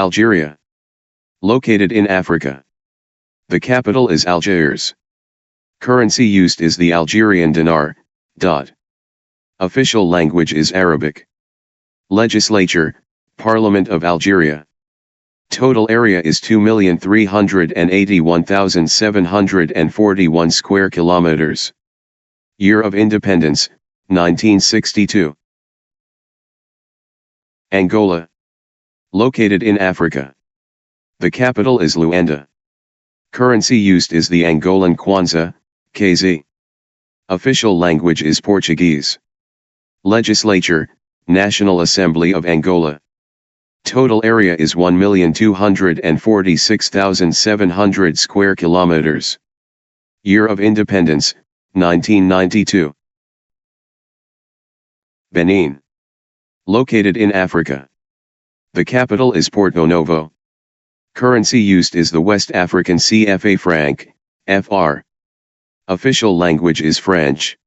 Algeria. Located in Africa. The capital is Algiers. Currency used is the Algerian dinar. Official language is Arabic. Legislature, Parliament of Algeria. Total area is 2,381,741 square kilometers. Year of independence, 1962. Angola. Located in Africa. The capital is Luanda. Currency used is the Angolan kwanza, KZ. Official language is Portuguese. Legislature, National Assembly of Angola. Total area is 1,246,700 square kilometers. Year of independence, 1992. Benin. Located in Africa. The capital is Porto Novo. Currency used is the West African CFA franc, FR. Official language is French.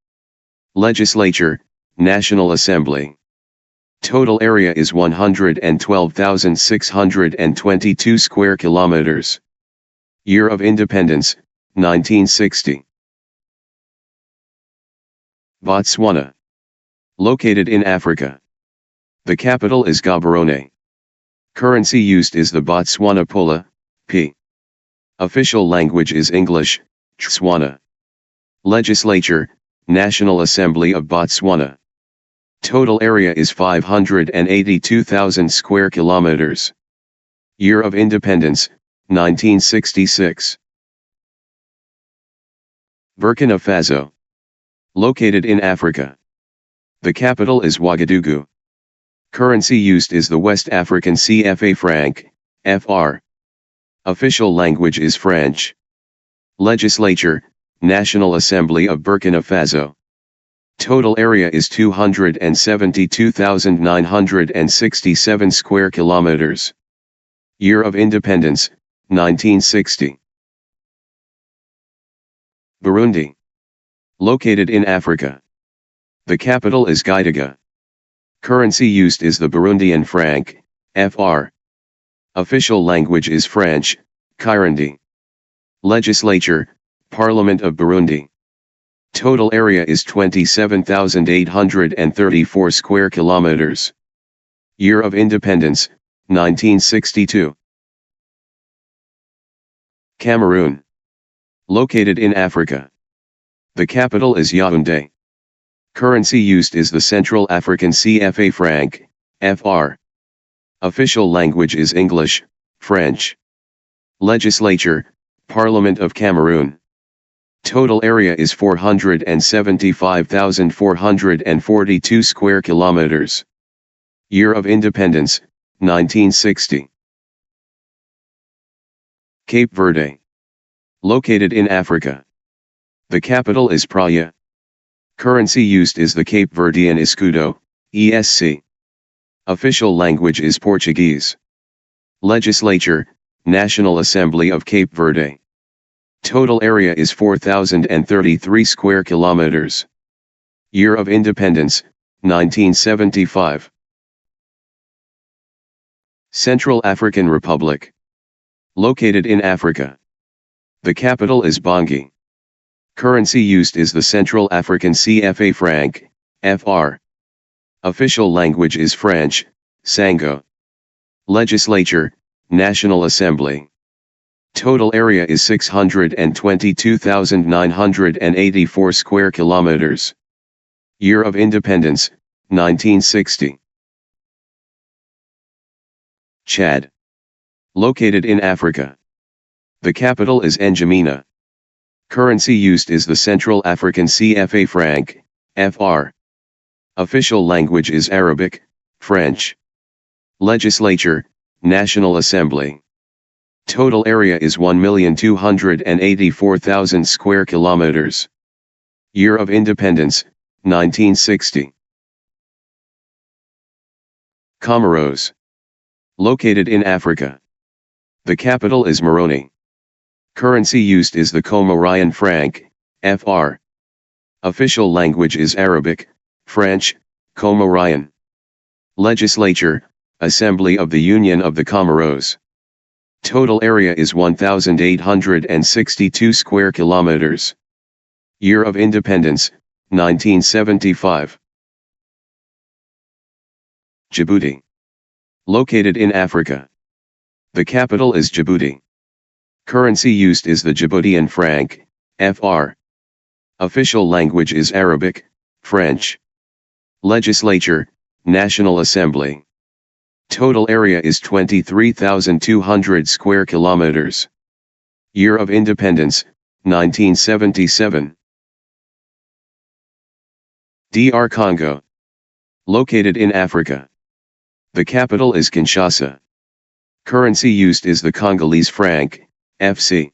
Legislature, National Assembly. Total area is 112,622 square kilometers. Year of independence, 1960. Botswana. Located in Africa. The capital is Gaborone. Currency used is the Botswana Pula, P. Official language is English, Tswana. Legislature, National Assembly of Botswana. Total area is 582,000 square kilometers. Year of independence, 1966. Burkina Faso. Located in Africa. The capital is Ouagadougou. Currency used is the West African CFA franc, FR. Official language is French. Legislature, National Assembly of Burkina Faso. Total area is 272,967 square kilometers. Year of independence, 1960. Burundi. Located in Africa. The capital is Gitega. Currency used is the Burundian franc, FR. Official language is French, Kirundi. Legislature, Parliament of Burundi. Total area is 27,834 square kilometers. Year of independence, 1962. Cameroon. Located in Africa. The capital is Yaoundé. Currency used is the Central African CFA franc, FR. Official language is English, French. Legislature, Parliament of Cameroon. Total area is 475,442 square kilometers. Year of independence, 1960. Cape Verde. Located in Africa. The capital is Praia. Currency used is the Cape Verdean Escudo, ESC. Official language is Portuguese. Legislature, National Assembly of Cape Verde. Total area is 4,033 square kilometers. Year of independence, 1975. Central African Republic. Located in Africa. The capital is Bangui. Currency used is the Central African CFA franc, FR. Official language is French, Sango. Legislature, National Assembly. Total area is 622,984 square kilometers. Year of independence, 1960. Chad. Located in Africa. The capital is N'Djamena. Currency used is the Central African CFA franc, FR. Official language is Arabic, French. Legislature, National Assembly. Total area is 1,284,000 square kilometers. Year of independence, 1960. Comoros. Located in Africa. The capital is Moroni. Currency used is the Comorian franc, FR. Official language is Arabic, French, Comorian. Legislature, Assembly of the Union of the Comoros. Total area is 1,862 square kilometers. Year of independence, 1975. Djibouti. Located in Africa. The capital is Djibouti. Currency used is the Djiboutian franc, FR. Official language is Arabic, French. Legislature, National Assembly. Total area is 23,200 square kilometers. Year of independence, 1977. DR Congo. Located in Africa. The capital is Kinshasa. Currency used is the Congolese franc, FC.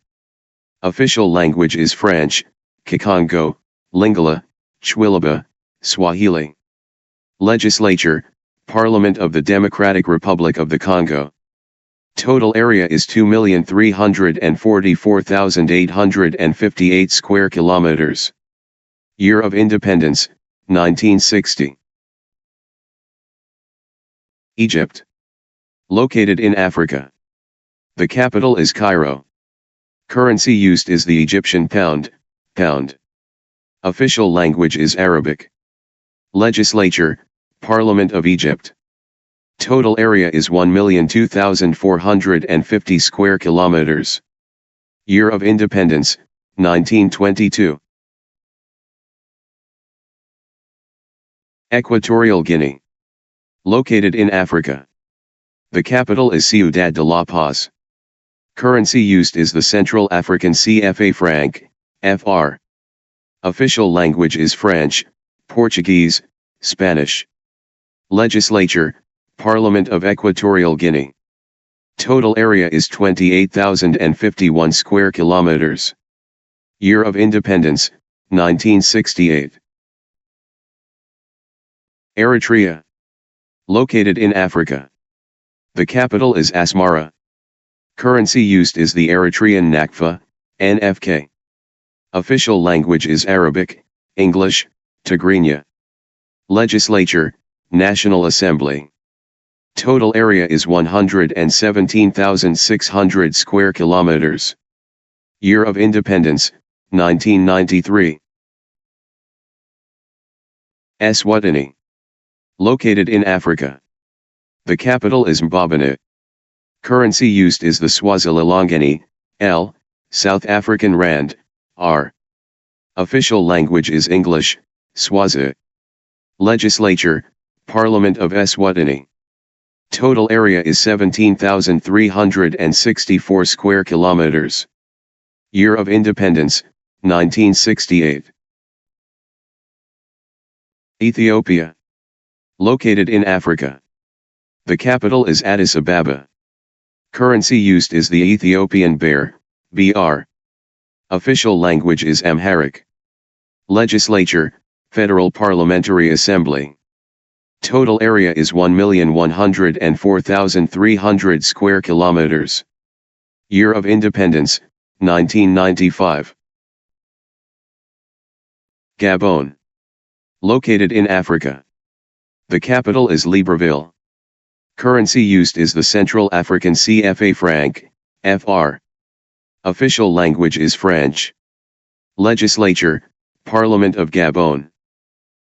Official language is French, Kikongo, Lingala, Chwilaba, Swahili. Legislature, Parliament of the Democratic Republic of the Congo. Total area is 2,344,858 square kilometers. Year of independence, 1960. Egypt. Located in Africa. The capital is Cairo. Currency used is the Egyptian pound, pound. Official language is Arabic. Legislature, Parliament of Egypt. Total area is 1,002,450 square kilometers. Year of independence, 1922. Equatorial Guinea. Located in Africa. The capital is Ciudad de La Paz. Currency used is the Central African CFA franc, FR. Official language is French, Portuguese, Spanish. Legislature, Parliament of Equatorial Guinea. Total area is 28,051 square kilometers. Year of independence, 1968. Eritrea. Located in Africa. The capital is Asmara. Currency used is the Eritrean Nakfa, NFK. Official language is Arabic, English, Tigrinya. Legislature, National Assembly. Total area is 117,600 square kilometers. Year of independence, 1993. Eswatini. Located in Africa. The capital is Mbabane. Currency used is the Swazililangeni, L, South African Rand, R. Official language is English, Swazi. Legislature, Parliament of Eswatini. Total area is 17,364 square kilometers. Year of independence, 1968. Ethiopia. Located in Africa. The capital is Addis Ababa. Currency used is the Ethiopian Birr, BR. Official language is Amharic. Legislature, Federal Parliamentary Assembly. Total area is 1,104,300 square kilometers. Year of independence, 1995. Gabon. Located in Africa. The capital is Libreville. Currency used is the Central African CFA franc, FR. Official language is French. Legislature, Parliament of Gabon.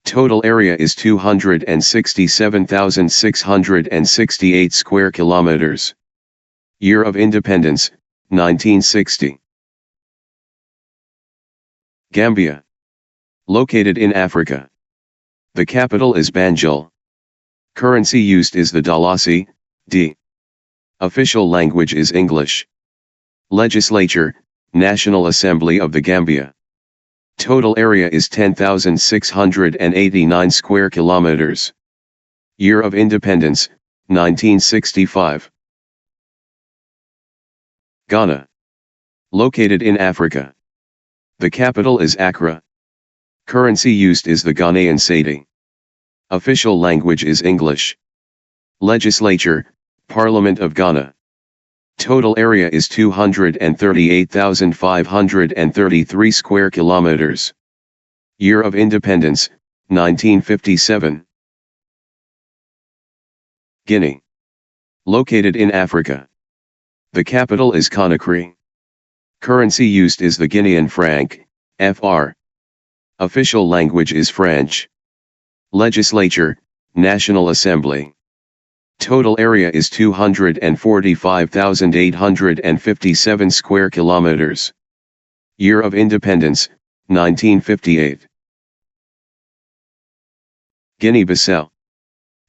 Total area is 267,668 square kilometers. Year of independence, 1960. Gambia. Located in Africa. The capital is Banjul. Currency used is the Dalasi, D. Official language is English. Legislature, National Assembly of the Gambia. Total area is 10,689 square kilometers. Year of independence, 1965. Ghana. Located in Africa. The capital is Accra. Currency used is the Ghanaian cedi. Official language is English. Legislature, Parliament of Ghana. Total area is 238,533 square kilometers. Year of independence, 1957. Guinea. Located in Africa. The capital is Conakry. Currency used is the Guinean franc, FR. Official language is French. Legislature, National Assembly. Total area is 245,857 square kilometers. Year of independence, 1958. Guinea-Bissau.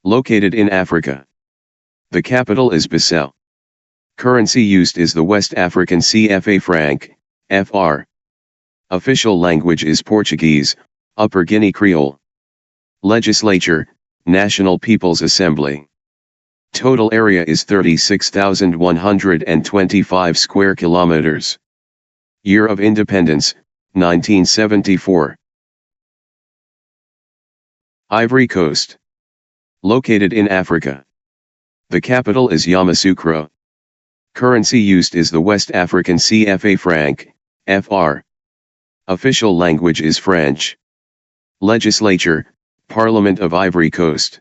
Located in Africa. The capital is Bissau. Currency used is the West African CFA franc, FR. Official language is Portuguese, Upper Guinea Creole. Legislature, National People's Assembly. Total area is 36,125 square kilometers. Year of independence, 1974. Ivory Coast. Located in Africa. The capital is Yamoussoukro. Currency used is the West African CFA franc, FR. Official language is French. Legislature, Parliament of Ivory Coast.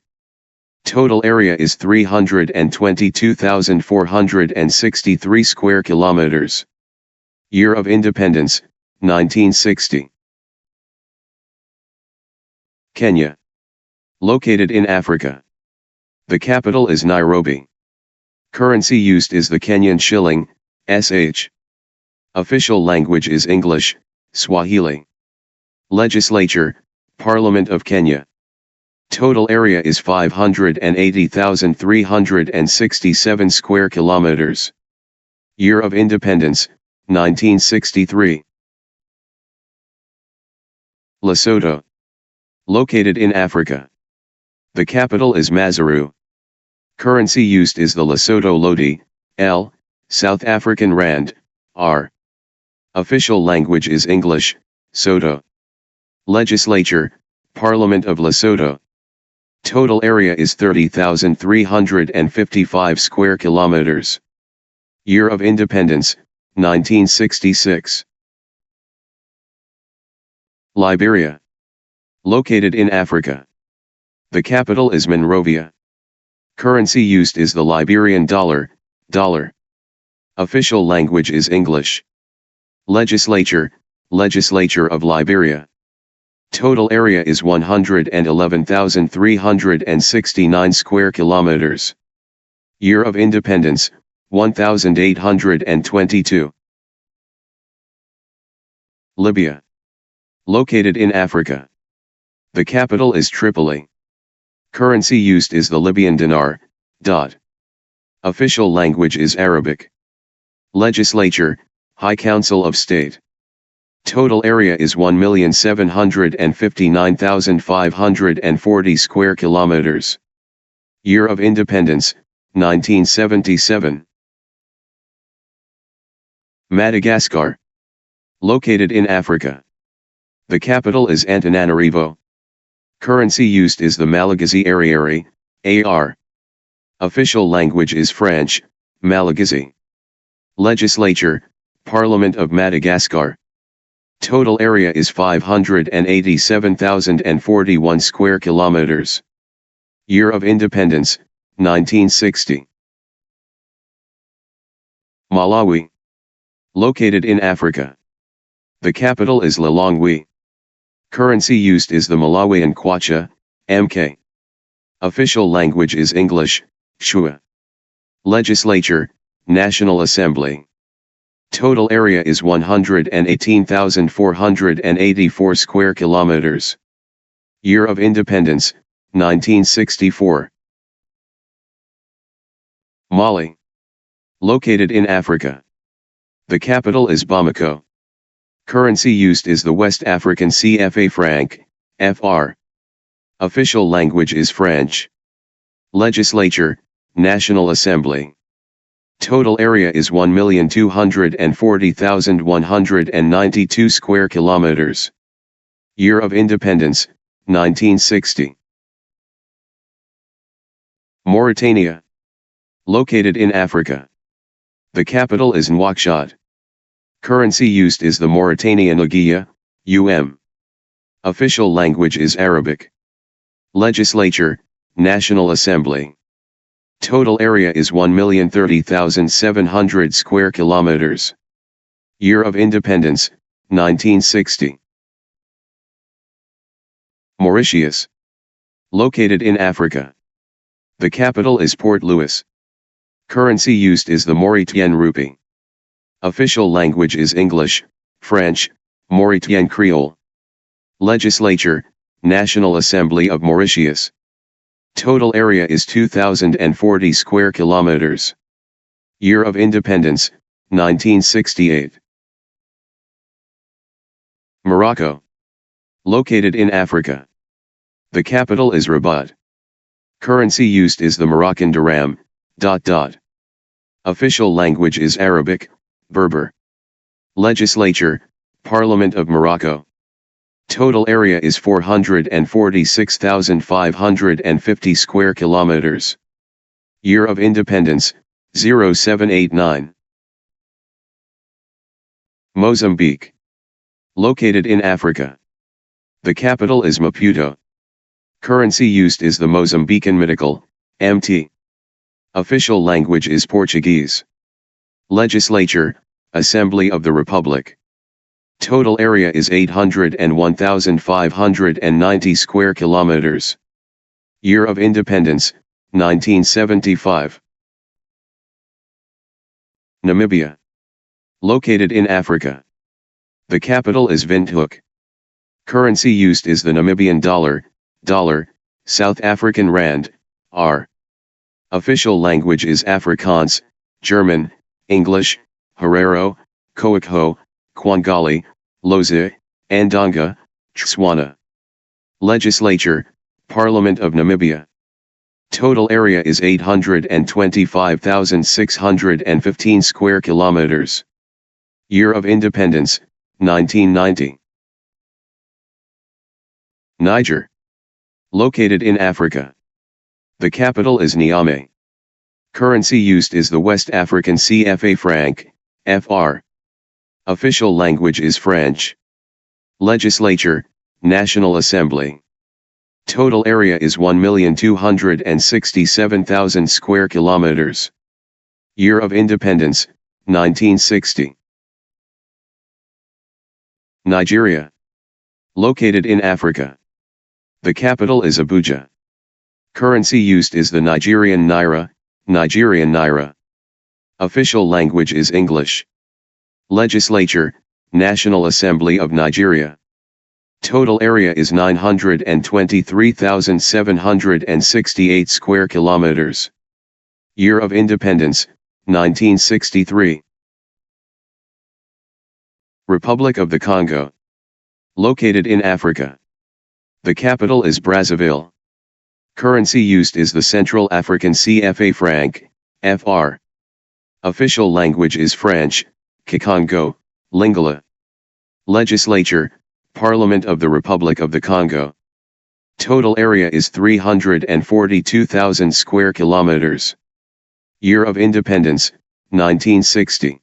Total area is 322,463 square kilometers. Year of independence, 1960. Kenya. Located in Africa. The capital is Nairobi. Currency used is the Kenyan shilling, SH. Official language is English, Swahili. Legislature, Parliament of Kenya. Total area is 580,367 square kilometers. Year of independence, 1963. Lesotho. Located in Africa. The capital is Maseru. Currency used is the Lesotho Lodi, L, South African Rand, R. Official language is English, Soto. Legislature, Parliament of Lesotho. Total area is 30,355 square kilometers. Year of independence, 1966. Liberia. Located in Africa. The capital is Monrovia. Currency used is the Liberian dollar, dollar. Official language is English. Legislature, Legislature of Liberia. Total area is 111,369 square kilometers. Year of independence, 1822. Libya. Located in Africa. The capital is Tripoli. Currency used is the Libyan dinar, dot. Official language is Arabic. Legislature, High Council of State. Total area is 1,759,540 square kilometers. Year of independence, 1977. Madagascar. Located in Africa. The capital is Antananarivo. Currency used is the Malagasy Ariary, AR. Official language is French, Malagasy. Legislature, Parliament of Madagascar. Total area is 587,041 square kilometers. Year of independence, 1960. Malawi. Located in Africa. The capital is Lilongwe. Currency used is the Malawian kwacha, MK. Official language is English, Shua. Legislature, National Assembly. Total area is 118,484 square kilometers. Year of independence, 1964. Mali. Located in Africa. The capital is Bamako. Currency used is the West African CFA franc, FR. Official language is French. Legislature, National Assembly. Total area is 1,240,192 square kilometers. Year of independence, 1960. Mauritania. Located in Africa. The capital is Nouakchott. Currency used is the Mauritanian Aguilla, Official language is Arabic. Legislature, National Assembly. Total area is 1,030,700 square kilometers. Year of independence, 1960. Mauritius. Located in Africa. The capital is Port Louis. Currency used is the Mauritian rupee. Official language is English, French, Mauritian Creole. Legislature, National Assembly of Mauritius. Total area is 2,040 square kilometers. Year of independence, 1968. Morocco. Located in Africa. The capital is Rabat. Currency used is the Moroccan dirham. Official language is Arabic, Berber. Legislature, Parliament of Morocco. Total area is 446,550 square kilometers. Year of independence, 0789. Mozambique. Located in Africa. The capital is Maputo. Currency used is the Mozambican Medical, MT. Official language is Portuguese. Legislature, Assembly of the Republic. Total area is 801,590 square kilometers. Year of independence, 1975. Namibia. Located in Africa. The capital is Windhoek. Currency used is the Namibian dollar, South African rand, R. Official language is Afrikaans, German, English, Herero, Khoekhoe, Kwangali, Lozi, Andonga, Tswana. Legislature, Parliament of Namibia. Total area is 825,615 square kilometers. Year of independence, 1990. Niger. Located in Africa. The capital is Niamey. Currency used is the West African CFA franc, FR. Official language is French. Legislature, National Assembly. Total area is 1,267,000 square kilometers. Year of independence, 1960. Nigeria. Located in Africa. The capital is Abuja. Currency used is the Nigerian naira, Official language is English. Legislature, National Assembly of Nigeria. Total area is 923,768 square kilometers. Year of independence, 1963. Republic of the Congo. Located in Africa. The capital is Brazzaville. Currency used is the Central African CFA franc, FR. Official language is French, Kikongo, Lingala. Legislature, Parliament of the Republic of the Congo. Total area is 342,000 square kilometers. Year of independence, 1960.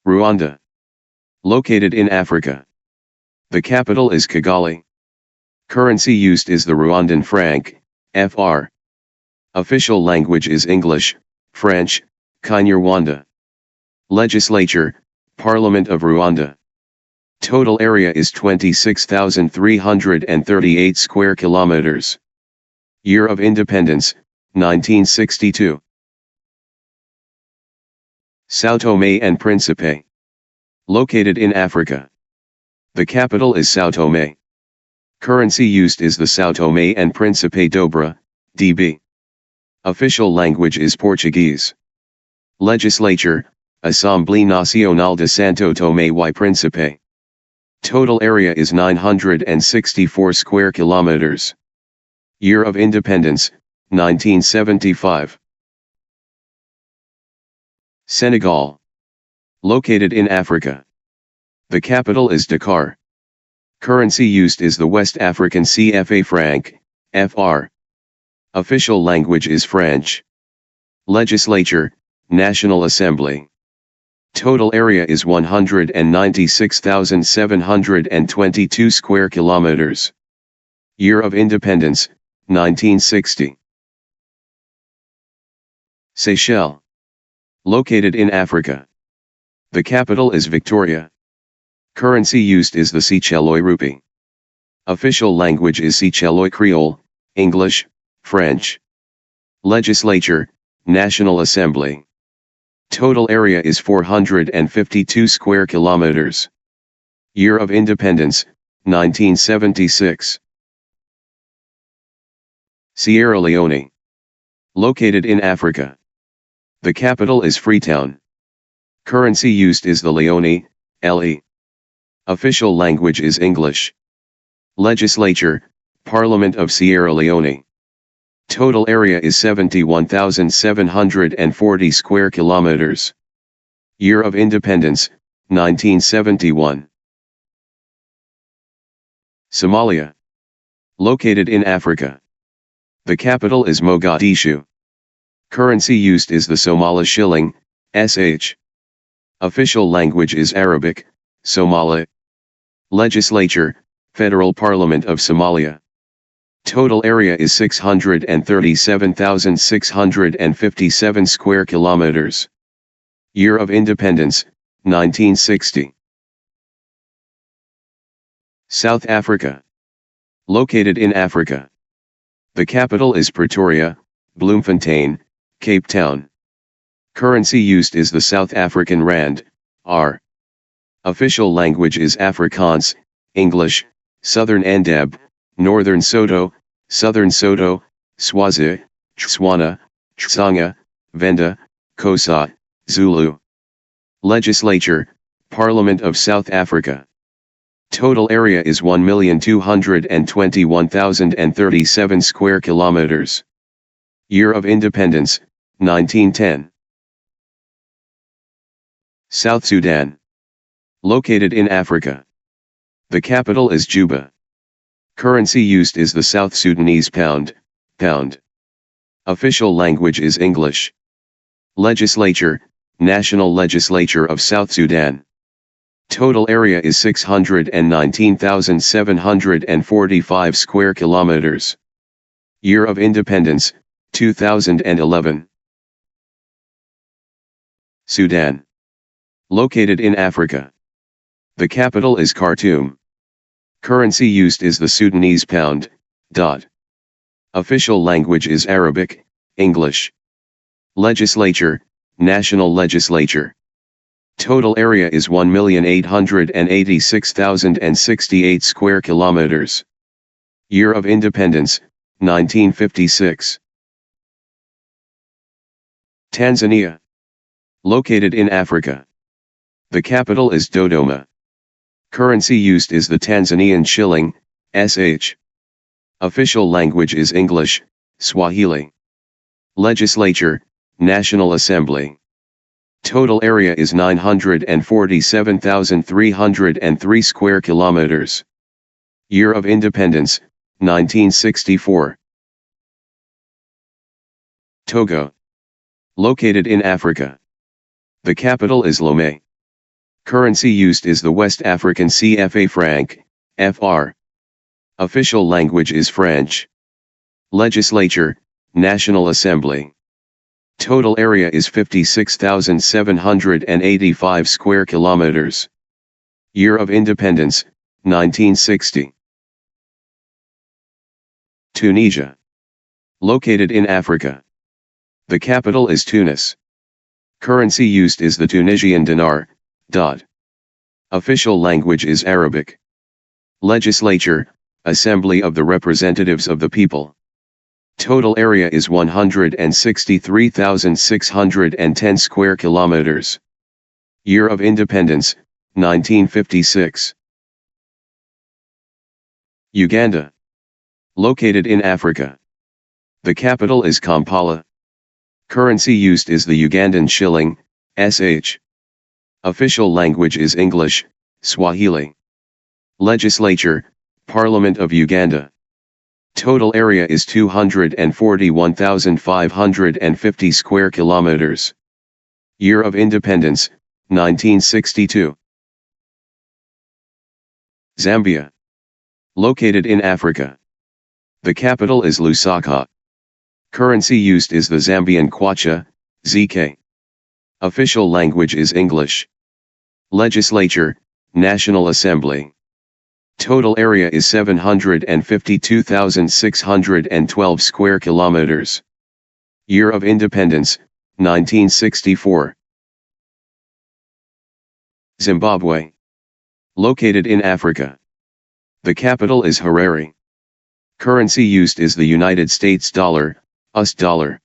Rwanda. Located in Africa. The capital is Kigali. Currency used is the Rwandan franc, FR. Official language is English, French, Kinyarwanda. Legislature, Parliament of Rwanda. Total area is 26,338 square kilometers. Year of independence, 1962. São Tomé and Príncipe. Located in Africa. The capital is São Tomé. Currency used is the São Tomé and Príncipe Dobra, DB. Official language is Portuguese. Legislature, Assemblée Nacional de Santo Tomé y Príncipe. Total area is 964 square kilometers. Year of independence, 1975. Senegal. Located in Africa. The capital is Dakar. Currency used is the West African CFA franc, FR. Official language is French. Legislature, National Assembly. Total area is 196,722 square kilometers. Year of independence, 1960. Seychelles. Located in Africa. The capital is Victoria. Currency used is the Seychellois rupee. Official language is Seychellois Creole, English, French. Legislature, National Assembly. Total area is 452 square kilometers. Year of independence, 1976. Sierra Leone. Located in Africa. The capital is Freetown. Currency used is the Leone, LE. Official language is English. Legislature, Parliament of Sierra Leone. Total area is 71,740 square kilometers. Year of independence, 1971. Somalia. Located in Africa. The capital is Mogadishu. Currency used is the Somali shilling, SH. Official language is Arabic, Somali. Legislature, Federal Parliament of Somalia. Total area is 637,657 square kilometers. Year of independence, 1960. South Africa. Located in Africa. The capital is Pretoria, Bloemfontein, Cape Town. Currency used is the South African rand, R. Official language is Afrikaans, English, Southern Ndeb, Northern Soto, Southern Soto, Swazi, Tswana, Tsonga, Venda, Xhosa, Zulu. Legislature, Parliament of South Africa. Total area is 1,221,037 square kilometers. Year of independence, 1910. South Sudan. Located in Africa. The capital is Juba. Currency used is the South Sudanese pound, pound. Official language is English. Legislature, National Legislature of South Sudan. Total area is 619,745 square kilometers. Year of independence, 2011. Sudan. Located in Africa. The capital is Khartoum. Currency used is the Sudanese pound, dot. Official language is Arabic, English. Legislature, National Legislature. Total area is 1,886,068 square kilometers. Year of independence, 1956. Tanzania. Located in Africa. The capital is Dodoma. Currency used is the Tanzanian shilling, SH. Official language is English, Swahili. Legislature, National Assembly. Total area is 947,303 square kilometers. Year of independence, 1964. Togo. Located in Africa. The capital is Lomé. Currency used is the West African CFA franc, FR. Official language is French. Legislature, National Assembly. Total area is 56,785 square kilometers. Year of independence, 1960. Tunisia. Located in Africa. The capital is Tunis. Currency used is the Tunisian dinar, dot. Official language is Arabic. Legislature, Assembly of the Representatives of the People. Total area is 163,610 square kilometers. Year of independence, 1956. Uganda. Located in Africa. The capital is Kampala. Currency used is the Ugandan shilling, SH. Official language is English, Swahili. Legislature, Parliament of Uganda. Total area is 241,550 square kilometers. Year of independence, 1962. Zambia. Located in Africa. The capital is Lusaka. Currency used is the Zambian kwacha, ZK. Official language is English. Legislature, National Assembly. Total area is 752,612 square kilometers. Year of independence, 1964. Zimbabwe. Located in Africa. The capital is Harare. Currency used is the United States dollar, US dollar.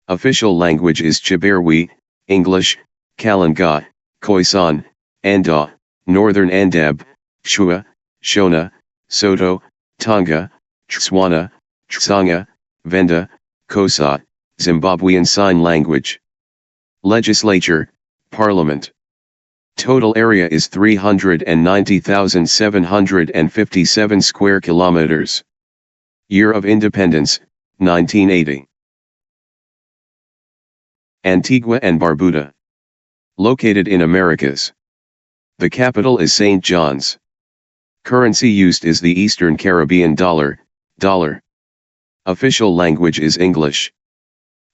Official language is Chiberwi, English, Kalanga, Khoisan, Anda, Northern Andab, Shua, Shona, Soto, Tonga, Tswana, Tsanga, Venda, Xhosa, Zimbabwean Sign Language. Legislature, Parliament. Total area is 390,757 square kilometers. Year of independence, 1980. Antigua and Barbuda. Located in Americas. The capital is St. John's. Currency used is the Eastern Caribbean dollar, dollar. Official language is English.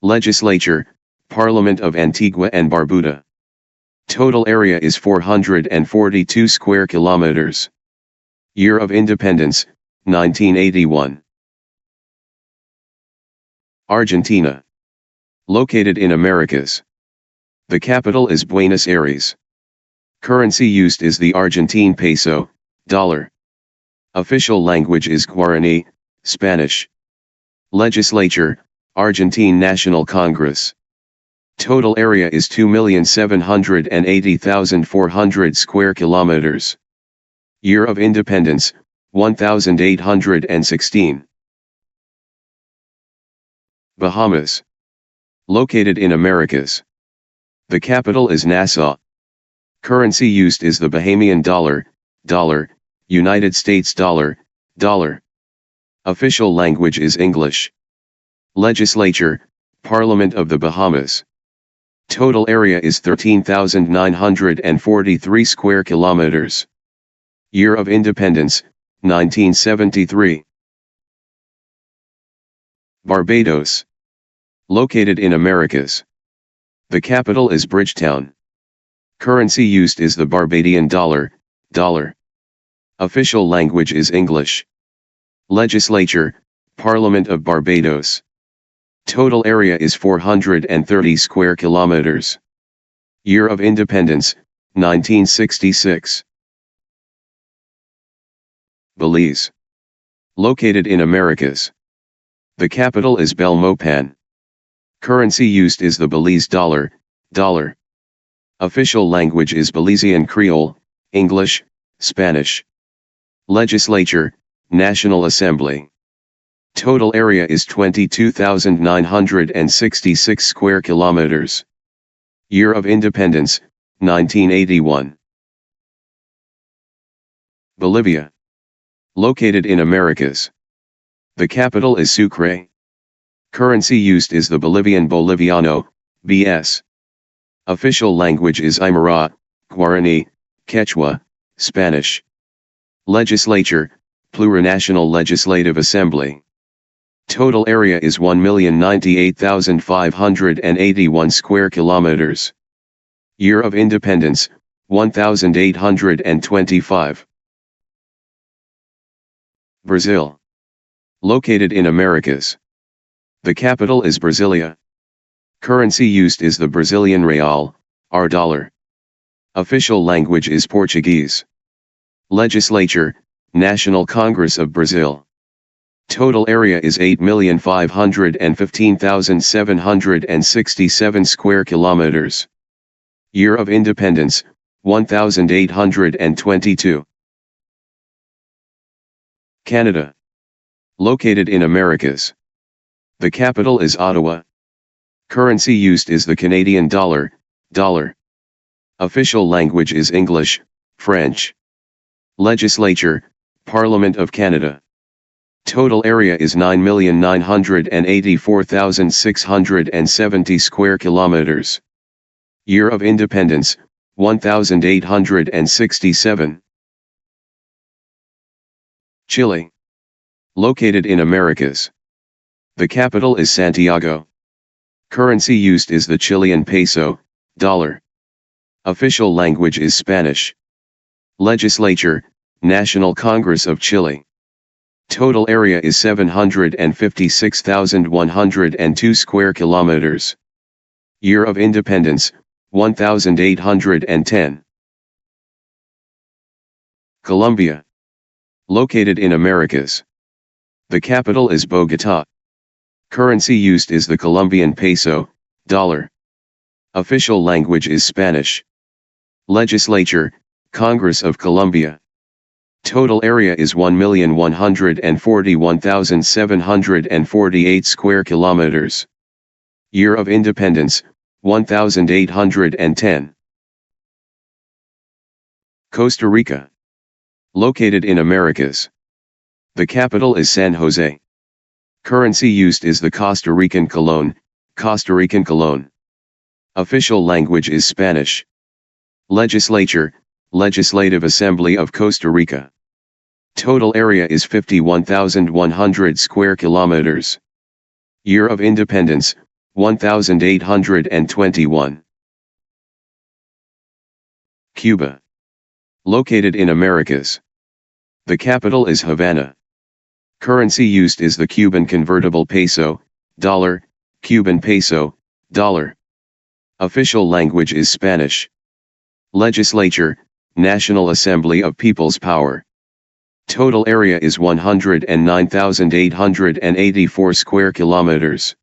Legislature, Parliament of Antigua and Barbuda. Total area is 442 square kilometers. Year of independence, 1981. Argentina. Located in Americas. The capital is Buenos Aires. Currency used is the Argentine peso, dollar. Official language is Guarani, Spanish. Legislature, Argentine National Congress. Total area is 2,780,400 square kilometers. Year of independence, 1816. Bahamas. Located in Americas. The capital is Nassau. Currency used is the Bahamian dollar, dollar, United States dollar, dollar. Official language is English. Legislature, Parliament of the Bahamas. Total area is 13,943 square kilometers. Year of independence, 1973. Barbados. Located in Americas. The capital is Bridgetown. Currency used is the Barbadian dollar, dollar. Official language is English. Legislature, Parliament of Barbados. Total area is 430 square kilometers. Year of independence, 1966. Belize. Located in Americas. The capital is Belmopan. Currency used is the Belize dollar, dollar. Official language is Belizean Creole, English, Spanish. Legislature, National Assembly. Total area is 22,966 square kilometers. Year of independence, 1981. Bolivia. Located in Americas. The capital is Sucre. Currency used is the Bolivian Boliviano, BS. Official language is Aymara, Guarani, Quechua, Spanish. Legislature, Plurinational Legislative Assembly. Total area is 1,098,581 square kilometers. Year of independence, 1825. Brazil. Located in Americas. The capital is Brasilia. Currency used is the Brazilian real, our dollar. Official language is Portuguese. Legislature, National Congress of Brazil. Total area is 8,515,767 square kilometers. Year of independence, 1822. Canada. Located in Americas. The capital is Ottawa. Currency used is the Canadian dollar, dollar. Official language is English, French. Legislature, Parliament of Canada. Total area is 9,984,670 square kilometers. Year of independence, 1867. Chile. Located in Americas. The capital is Santiago. Currency used is the Chilean peso, dollar. Official language is Spanish. Legislature, National Congress of Chile. Total area is 756,102 square kilometers. Year of independence, 1810. Colombia. Located in Americas. The capital is Bogotá. Currency used is the Colombian peso, dollar. Official language is Spanish. Legislature, Congress of Colombia. Total area is 1,141,748 square kilometers. Year of independence, 1810. Costa Rica. Located in Americas. The capital is San Jose. Currency used is the Costa Rican colón, Costa Rican colón. Official language is Spanish. Legislature, Legislative Assembly of Costa Rica. Total area is 51,100 square kilometers. Year of independence, 1821. Cuba. Located in Americas. The capital is Havana. Currency used is the Cuban convertible peso, dollar, Cuban peso, dollar. Official language is Spanish. Legislature, National Assembly of People's Power. Total area is 109,884 square kilometers.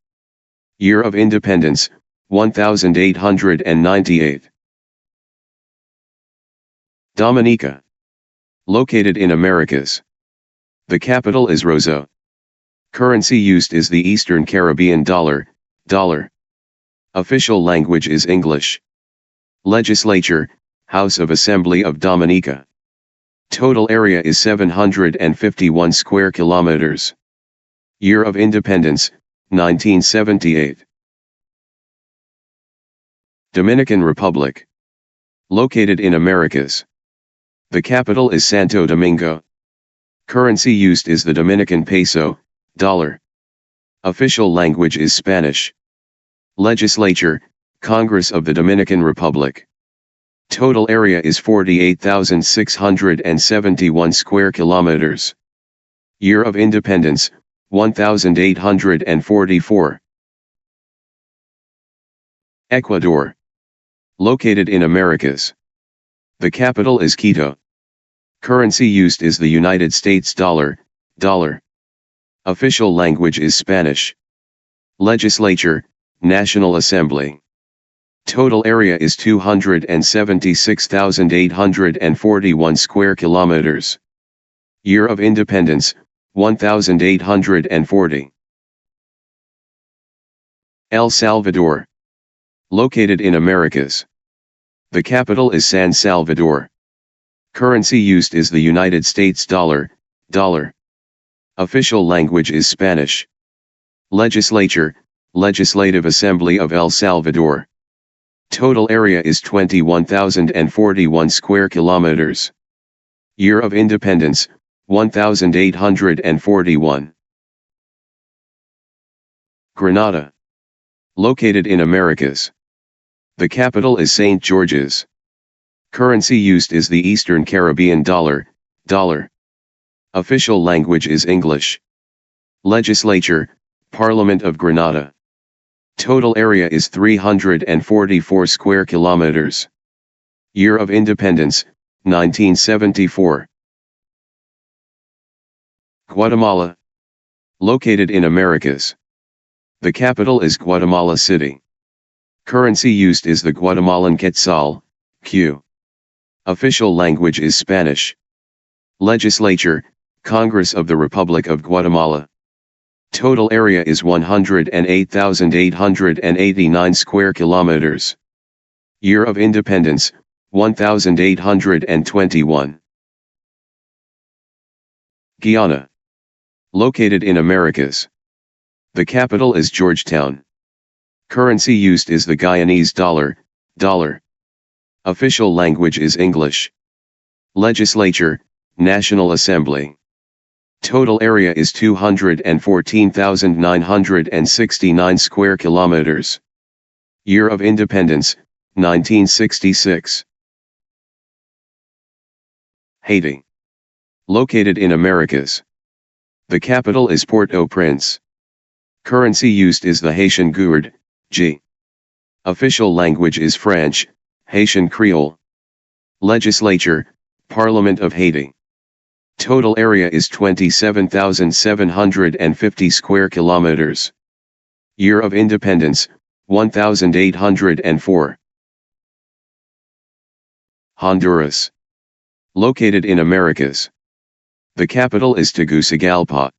Year of independence, 1898. Dominica. Located in Americas. The capital is Roseau. Currency used is the Eastern Caribbean dollar, dollar. Official language is English. Legislature, House of Assembly of Dominica. Total area is 751 square kilometers. Year of independence, 1978. Dominican Republic. Located in Americas. The capital is Santo Domingo. Currency used is the Dominican peso, dollar. Official language is Spanish. Legislature, Congress of the Dominican Republic. Total area is 48,671 square kilometers. Year of independence, 1844. Ecuador. Located in Americas. The capital is Quito. Currency used is the United States dollar, dollar. Official language is Spanish. Legislature, National Assembly. Total area is 276,841 square kilometers. Year of independence, 1840. El Salvador. Located in Americas. The capital is San Salvador. Currency used is the United States dollar, dollar. Official language is Spanish. Legislature, Legislative Assembly of El Salvador. Total area is 21,041 square kilometers. Year of independence, 1841. Grenada. Located in Americas. The capital is St. George's. Currency used is the Eastern Caribbean dollar, dollar. Official language is English. Legislature, Parliament of Grenada. Total area is 344 square kilometers. Year of independence, 1974. Guatemala. Located in Americas. The capital is Guatemala City. Currency used is the Guatemalan quetzal, Q. Official language is Spanish. Legislature, Congress of the Republic of Guatemala. Total area is 108,889 square kilometers. Year of independence, 1821. Guyana. Located in Americas. The capital is Georgetown. Currency used is the Guyanese dollar, dollar. Official language is English. Legislature, National Assembly. Total area is 214,969 square kilometers. Year of independence, 1966. Haiti. Located in Americas. The capital is Port-au-Prince. Currency used is the Haitian gourde, G. Official language is French, Haitian Creole. Legislature, Parliament of Haiti. Total area is 27,750 square kilometers. Year of independence, 1804. Honduras. Located in Americas. The capital is Tegucigalpa.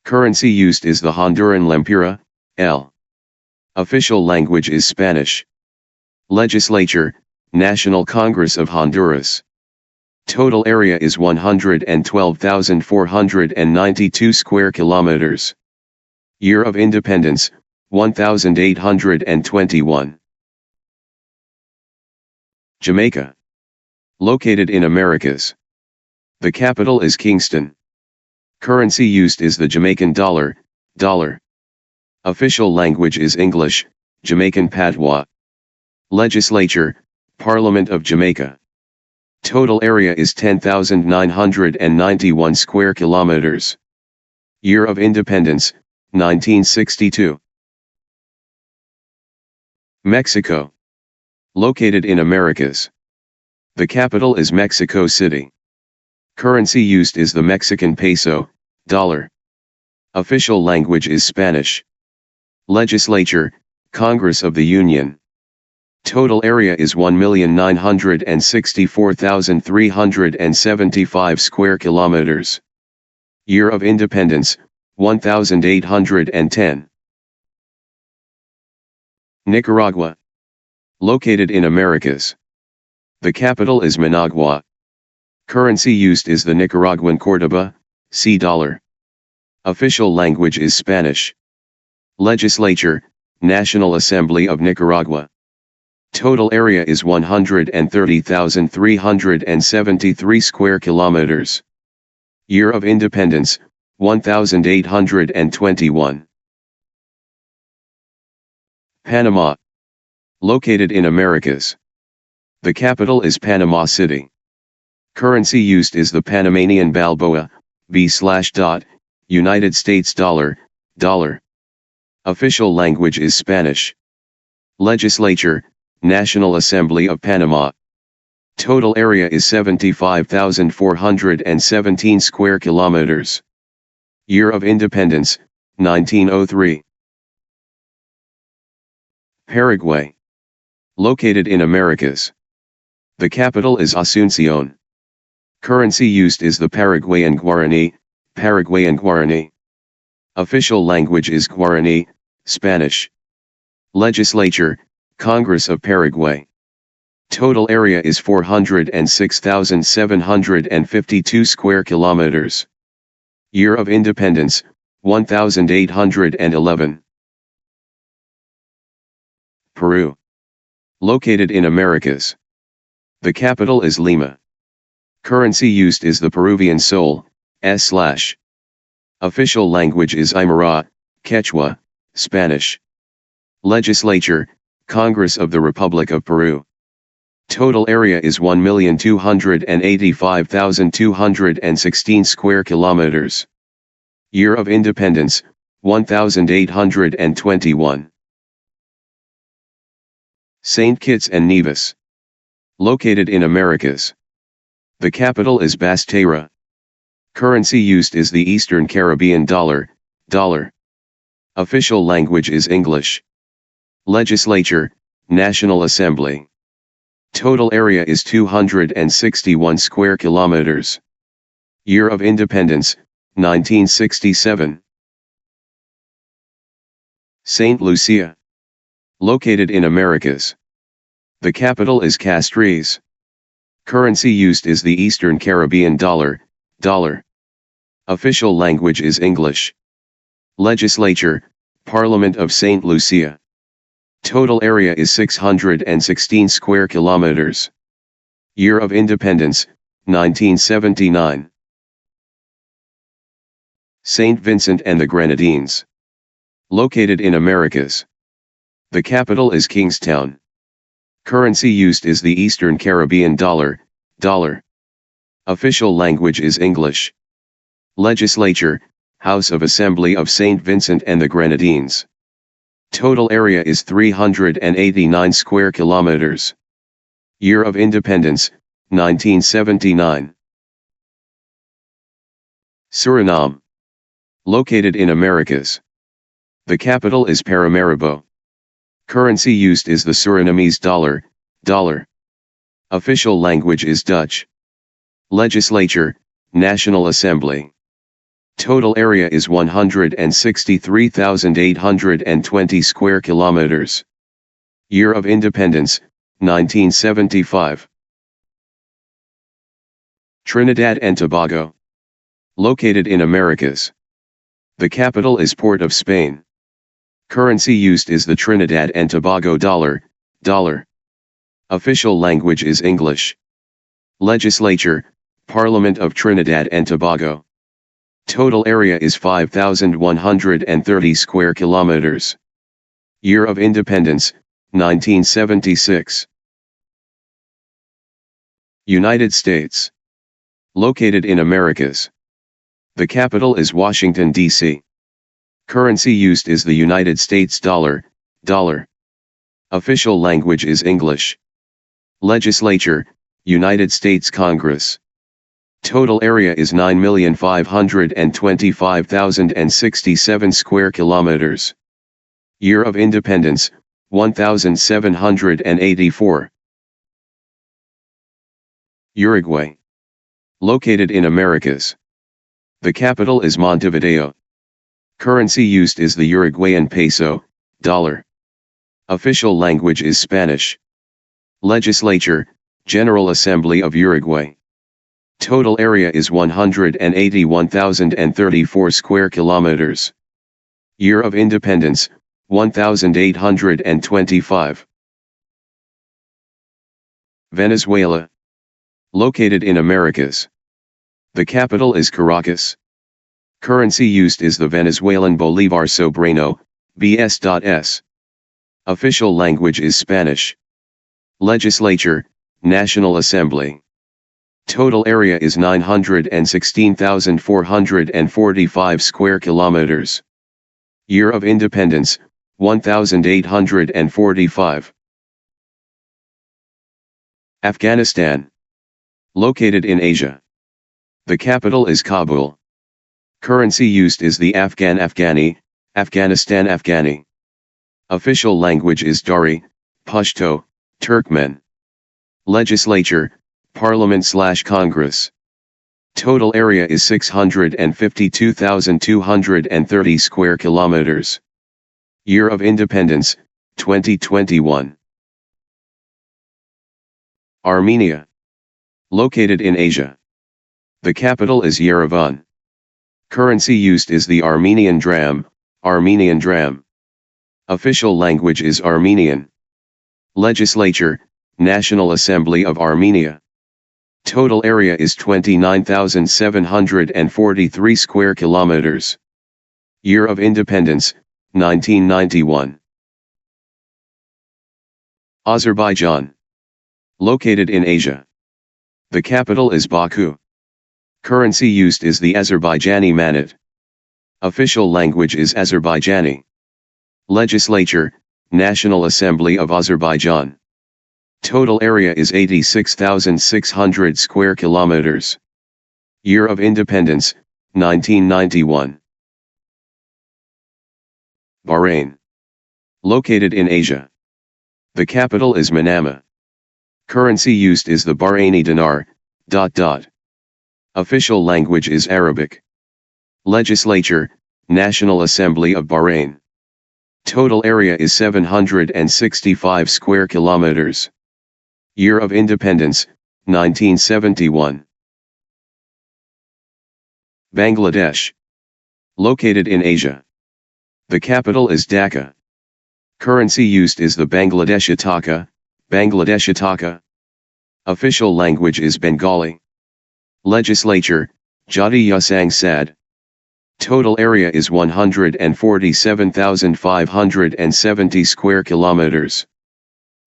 Currency used is the Honduran lempira, L. Official language is Spanish. Legislature, National Congress of Honduras. Total area is 112,492 square kilometers. Year of independence, 1821. Jamaica. Located in Americas. The capital is Kingston. Currency used is the Jamaican dollar, dollar. Official language is English, Jamaican Patois. Legislature, Parliament of Jamaica. Total area is 10,991 square kilometers. Year of independence, 1962. Mexico. Located in Americas. The capital is Mexico City. Currency used is the Mexican peso, dollar. Official language is Spanish. Legislature, Congress of the Union. Total area is 1,964,375 square kilometers. Year of independence, 1810. Nicaragua. Located in Americas. The capital is Managua. Currency used is the Nicaraguan Cordoba, C dollar. Official language is Spanish. Legislature, National Assembly of Nicaragua. Total area is 130,373 square kilometers. Year of independence, 1821. Panama. Located in Americas. The capital is Panama City. Currency used is the Panamanian Balboa, B/dot, United States dollar, dollar. Official language is Spanish. Legislature, National Assembly of Panama. Total area is 75,417 square kilometers. Year of independence, 1903. Paraguay. Located in Americas. The capital is Asunción. Currency used is the Paraguayan Guarani, Paraguayan Guarani. Official language is Guarani, Spanish. Legislature, Congress of Paraguay. Total area is 406,752 square kilometers. Year of independence, 1811. Peru. Located in Americas. The capital is Lima. Currency used is the Peruvian sol, S/. Official language is Aymara, Quechua, Spanish. Legislature, Congress of the Republic of Peru. Total area is 1,285,216 square kilometers. Year of independence, 1821. Saint Kitts and Nevis. Located in Americas. The capital is Basteira. Currency used is the Eastern Caribbean dollar, dollar. Official language is English. Legislature, National Assembly. Total area is 261 square kilometers. Year of independence, 1967. Saint Lucia. Located in Americas. The capital is Castries. Currency used is the Eastern Caribbean dollar, dollar. Official language is English. Legislature, Parliament of Saint Lucia. Total area is 616 square kilometers. Year of independence, 1979. Saint Vincent and the Grenadines. Located in Americas. The capital is Kingstown. Currency used is the Eastern Caribbean dollar, dollar. Official language is English. Legislature, House of Assembly of Saint Vincent and the Grenadines. Total area is 389 square kilometers. Year of independence, 1979. Suriname. Located in Americas. The capital is Paramaribo. Currency used is the Surinamese dollar, dollar. Official language is Dutch. Legislature, National Assembly. Total area is 163,820 square kilometers. Year of independence, 1975. Trinidad and Tobago. Located in Americas. The capital is Port of Spain. Currency used is the Trinidad and Tobago dollar, dollar. Official language is English. Legislature, Parliament of Trinidad and Tobago. Total area is 5,130 square kilometers. Year of independence, 1976. United States. Located in Americas. The capital is Washington, D.C. Currency used is the United States dollar, dollar. Official language is English. Legislature, United States Congress. Total area is 9,525,067 square kilometers. Year of independence, 1784. Uruguay. Located in Americas. The capital is Montevideo. Currency used is the Uruguayan peso, dollar. Official language is Spanish. Legislature, General Assembly of Uruguay. Total area is 181,034 square kilometers. Year of independence, 1825. Venezuela. Located in Americas. The capital is Caracas. Currency used is the Venezuelan Bolívar Soberano, BS.S. Official language is Spanish. Legislature, National Assembly. Total area is 916,445 square kilometers. Year of independence, 1845. Afghanistan. Located in Asia. The capital is Kabul. Currency used is the Afghan Afghani, Afghanistan Afghani. Official language is Dari, Pashto, Turkmen. Legislature, Parliament/Congress. Total area is 652,230 square kilometers. Year of independence, 2021. Armenia. Located in Asia. The capital is Yerevan. Currency used is the Armenian dram, Armenian dram. Official language is Armenian. Legislature, National Assembly of Armenia. Total area is 29,743 square kilometers. Year of independence, 1991. Azerbaijan. Located in Asia. The capital is Baku. Currency used is the Azerbaijani manat. Official language is Azerbaijani. Legislature, National Assembly of Azerbaijan. Total area is 86,600 square kilometers. Year of independence, 1991. Bahrain. Located in Asia. The capital is Manama. Currency used is the Bahraini dinar, ... Official language is Arabic. Legislature, National Assembly of Bahrain. Total area is 765 square kilometers. Year of independence, 1971. Bangladesh. Located in Asia. The capital is Dhaka. Currency used is the Bangladeshi taka, Bangladeshi taka. Official language is Bengali. Legislature, Jati Sangsad. Total area is 147,570 square kilometers.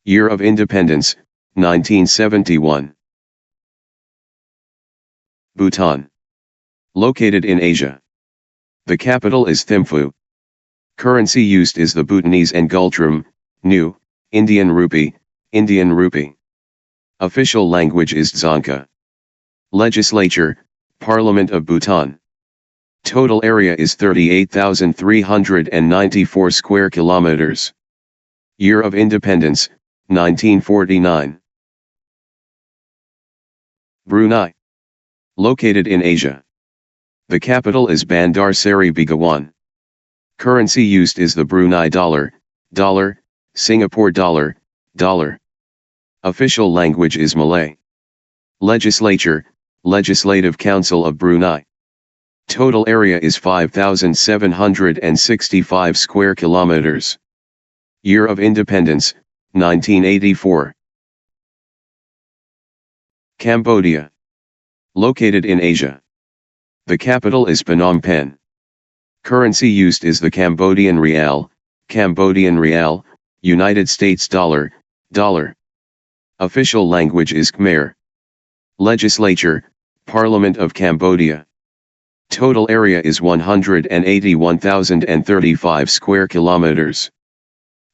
Year of independence, 1971. Bhutan. Located in Asia. The capital is Thimphu. Currency used is the Bhutanese Ngultram, New, Indian Rupee, Indian Rupee. Official language is Dzongkha. Legislature, Parliament of Bhutan. Total area is 38,394 square kilometers. Year of independence, 1949. Brunei. Located in Asia. The capital is Bandar Seri Begawan. Currency used is the Brunei dollar, dollar, Singapore dollar, dollar. Official language is Malay. Legislature, Legislative Council of Brunei. Total area is 5,765 square kilometers. Year of independence, 1984. Cambodia. Located in Asia. The capital is Phnom Penh. Currency used is the Cambodian rial, United States dollar, dollar. Official language is Khmer. Legislature, Parliament of Cambodia. Total area is 181,035 square kilometers.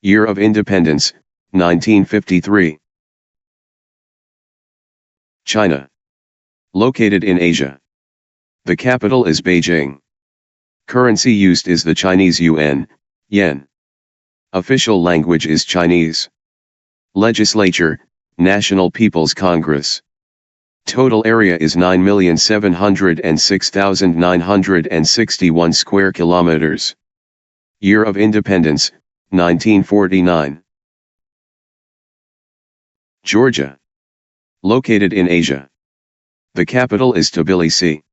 Year of independence, 1953. China. Located in Asia. The capital is Beijing. Currency used is the Chinese yuan, yen. Official language is Chinese. Legislature, National People's Congress. Total area is 9,706,961 square kilometers. Year of independence, 1949. Georgia. Located in Asia. The capital is Tbilisi.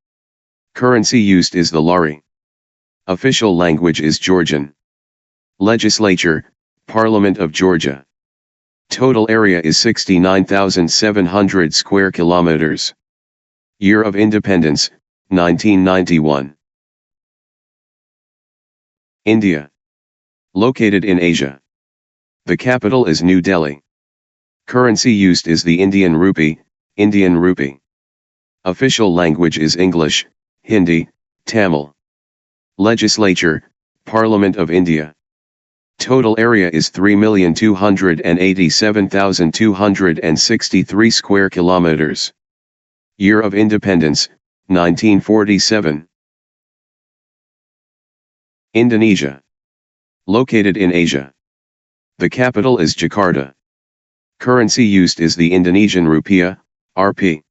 Currency used is the lari. Official language is Georgian. Legislature, Parliament of Georgia. Total area is 69,700 square kilometers. Year of independence, 1991. India. Located in Asia. The capital is New Delhi. Currency used is the Indian rupee, Indian rupee. Official language is English, Hindi, Tamil. Legislature, Parliament of India. Total area is 3,287,263 square kilometers. Year of independence, 1947. Indonesia. Located in Asia. The capital is Jakarta. Currency used is the Indonesian rupiah, Rp.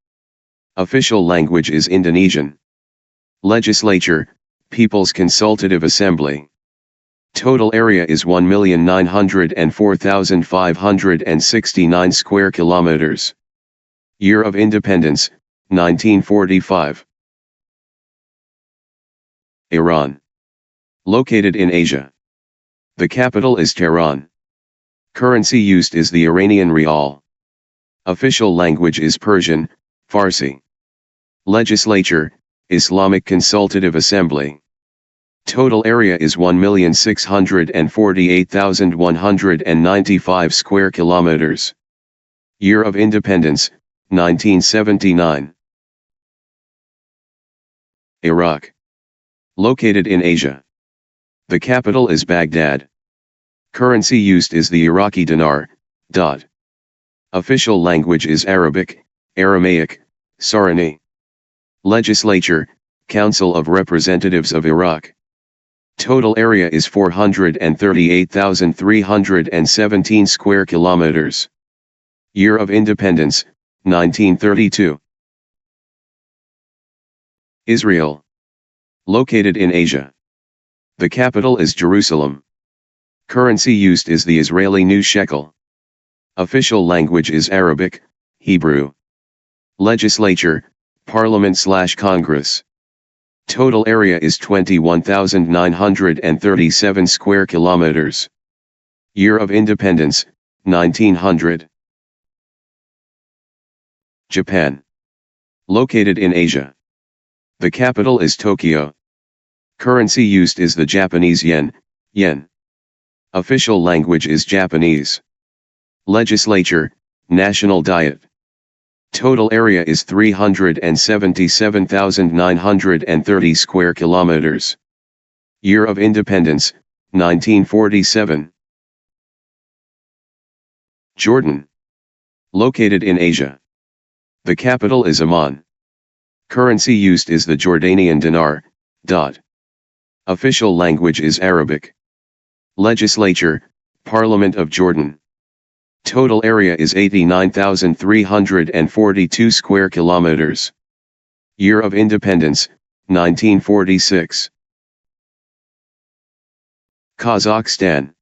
Official language is Indonesian. Legislature, People's Consultative Assembly. Total area is 1,904,569 square kilometers. Year of independence, 1945. Iran. Located in Asia. The capital is Tehran. Currency used is the Iranian rial. Official language is Persian, Farsi. Legislature, Islamic Consultative Assembly. Total area is 1,648,195 square kilometers. Year of independence, 1979. Iraq. Located in Asia. The capital is Baghdad. Currency used is the Iraqi dinar, dot. Official language is Arabic, Aramaic, Sarani. Legislature, Council of Representatives of Iraq. Total area is 438,317 square kilometers. Year of independence, 1932. Israel. Located in Asia. The capital is Jerusalem. Currency used is the Israeli new shekel. Official language is Arabic, Hebrew. Legislature, Parliament/Congress. Total area is 21,937 square kilometers. Year of independence, 1900. Japan. Located in Asia. The capital is Tokyo. Currency used is the Japanese yen, yen. Official language is Japanese. Legislature, National Diet. Total area is 377,930 square kilometers. Year of independence, 1947. Jordan. Located in Asia. The capital is Amman. Currency used is the Jordanian dinar. Official language is Arabic. Legislature, Parliament of Jordan. Total area is 89,342 square kilometers. Year of independence, 1946. Kazakhstan.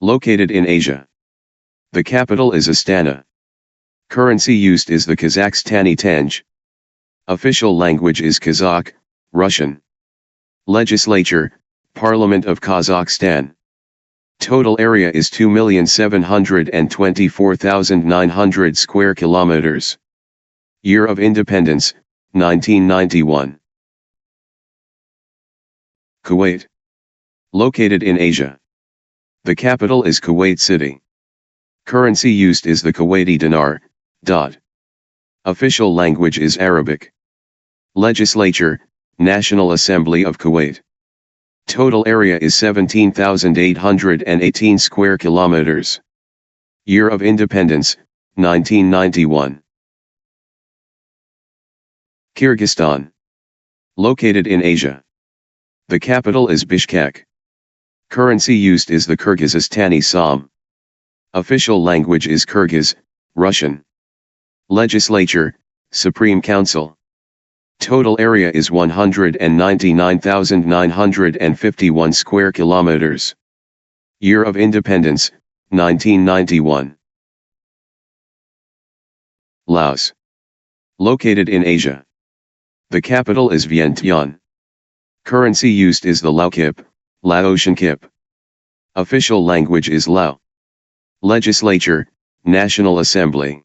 Located in Asia. The capital is Astana. Currency used is the Kazakhstani tenge. Official language is Kazakh, Russian. Legislature, Parliament of Kazakhstan. Total area is 2,724,900 square kilometers. Year of independence, 1991. Kuwait. Located in Asia. The capital is Kuwait City. Currency used is the Kuwaiti dinar. Official language is Arabic. Legislature, National Assembly of Kuwait. Total area is 17,818 square kilometers. Year of independence, 1991. Kyrgyzstan. Located in Asia. The capital is Bishkek. Currency used is the Kyrgyzstani som. Official language is Kyrgyz, Russian. Legislature, Supreme Council. Total area is 199,951 square kilometers. Year of independence, 1991. Laos. Located in Asia. The capital is Vientiane. Currency used is the Lao Kip, Laotian Kip. Official language is Lao. Legislature, National Assembly.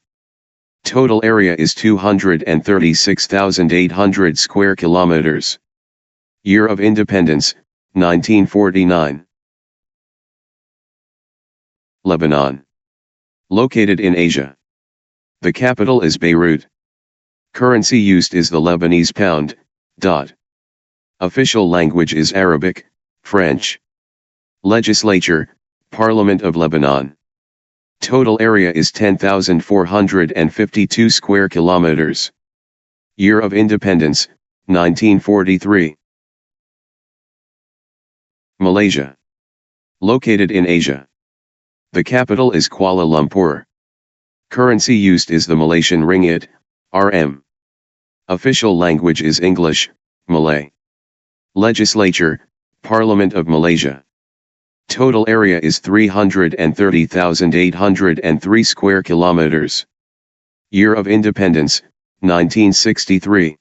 Total area is 236,800 square kilometers. Year of independence, 1949. Lebanon. Located in Asia. The capital is Beirut. Currency used is the Lebanese pound. Official language is Arabic, French. Legislature, Parliament of Lebanon. Total area is 10,452 square kilometers. Year of independence, 1943. Malaysia. Located in Asia. The capital is Kuala Lumpur. Currency used is the Malaysian ringgit, RM. Official language is English, Malay. Legislature, Parliament of Malaysia. Total area is 330,803 square kilometers. Year of independence, 1963.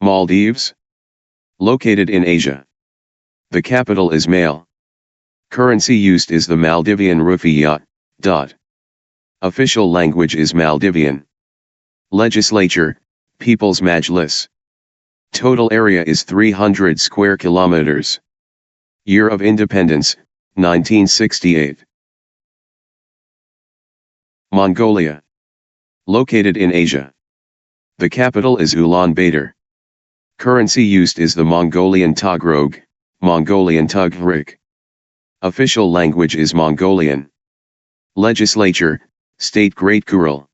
Maldives. Located in Asia. The capital is Male. Currency used is the Maldivian rupiah. Official language is Maldivian. Legislature, People's Majlis. Total area is 300 square kilometers. Year of independence, 1968. Mongolia. Located in Asia. The capital is Ulaanbaatar. Currency used is the Mongolian Togrog, Mongolian Tugrik. Official language is Mongolian. Legislature, State Great Khural.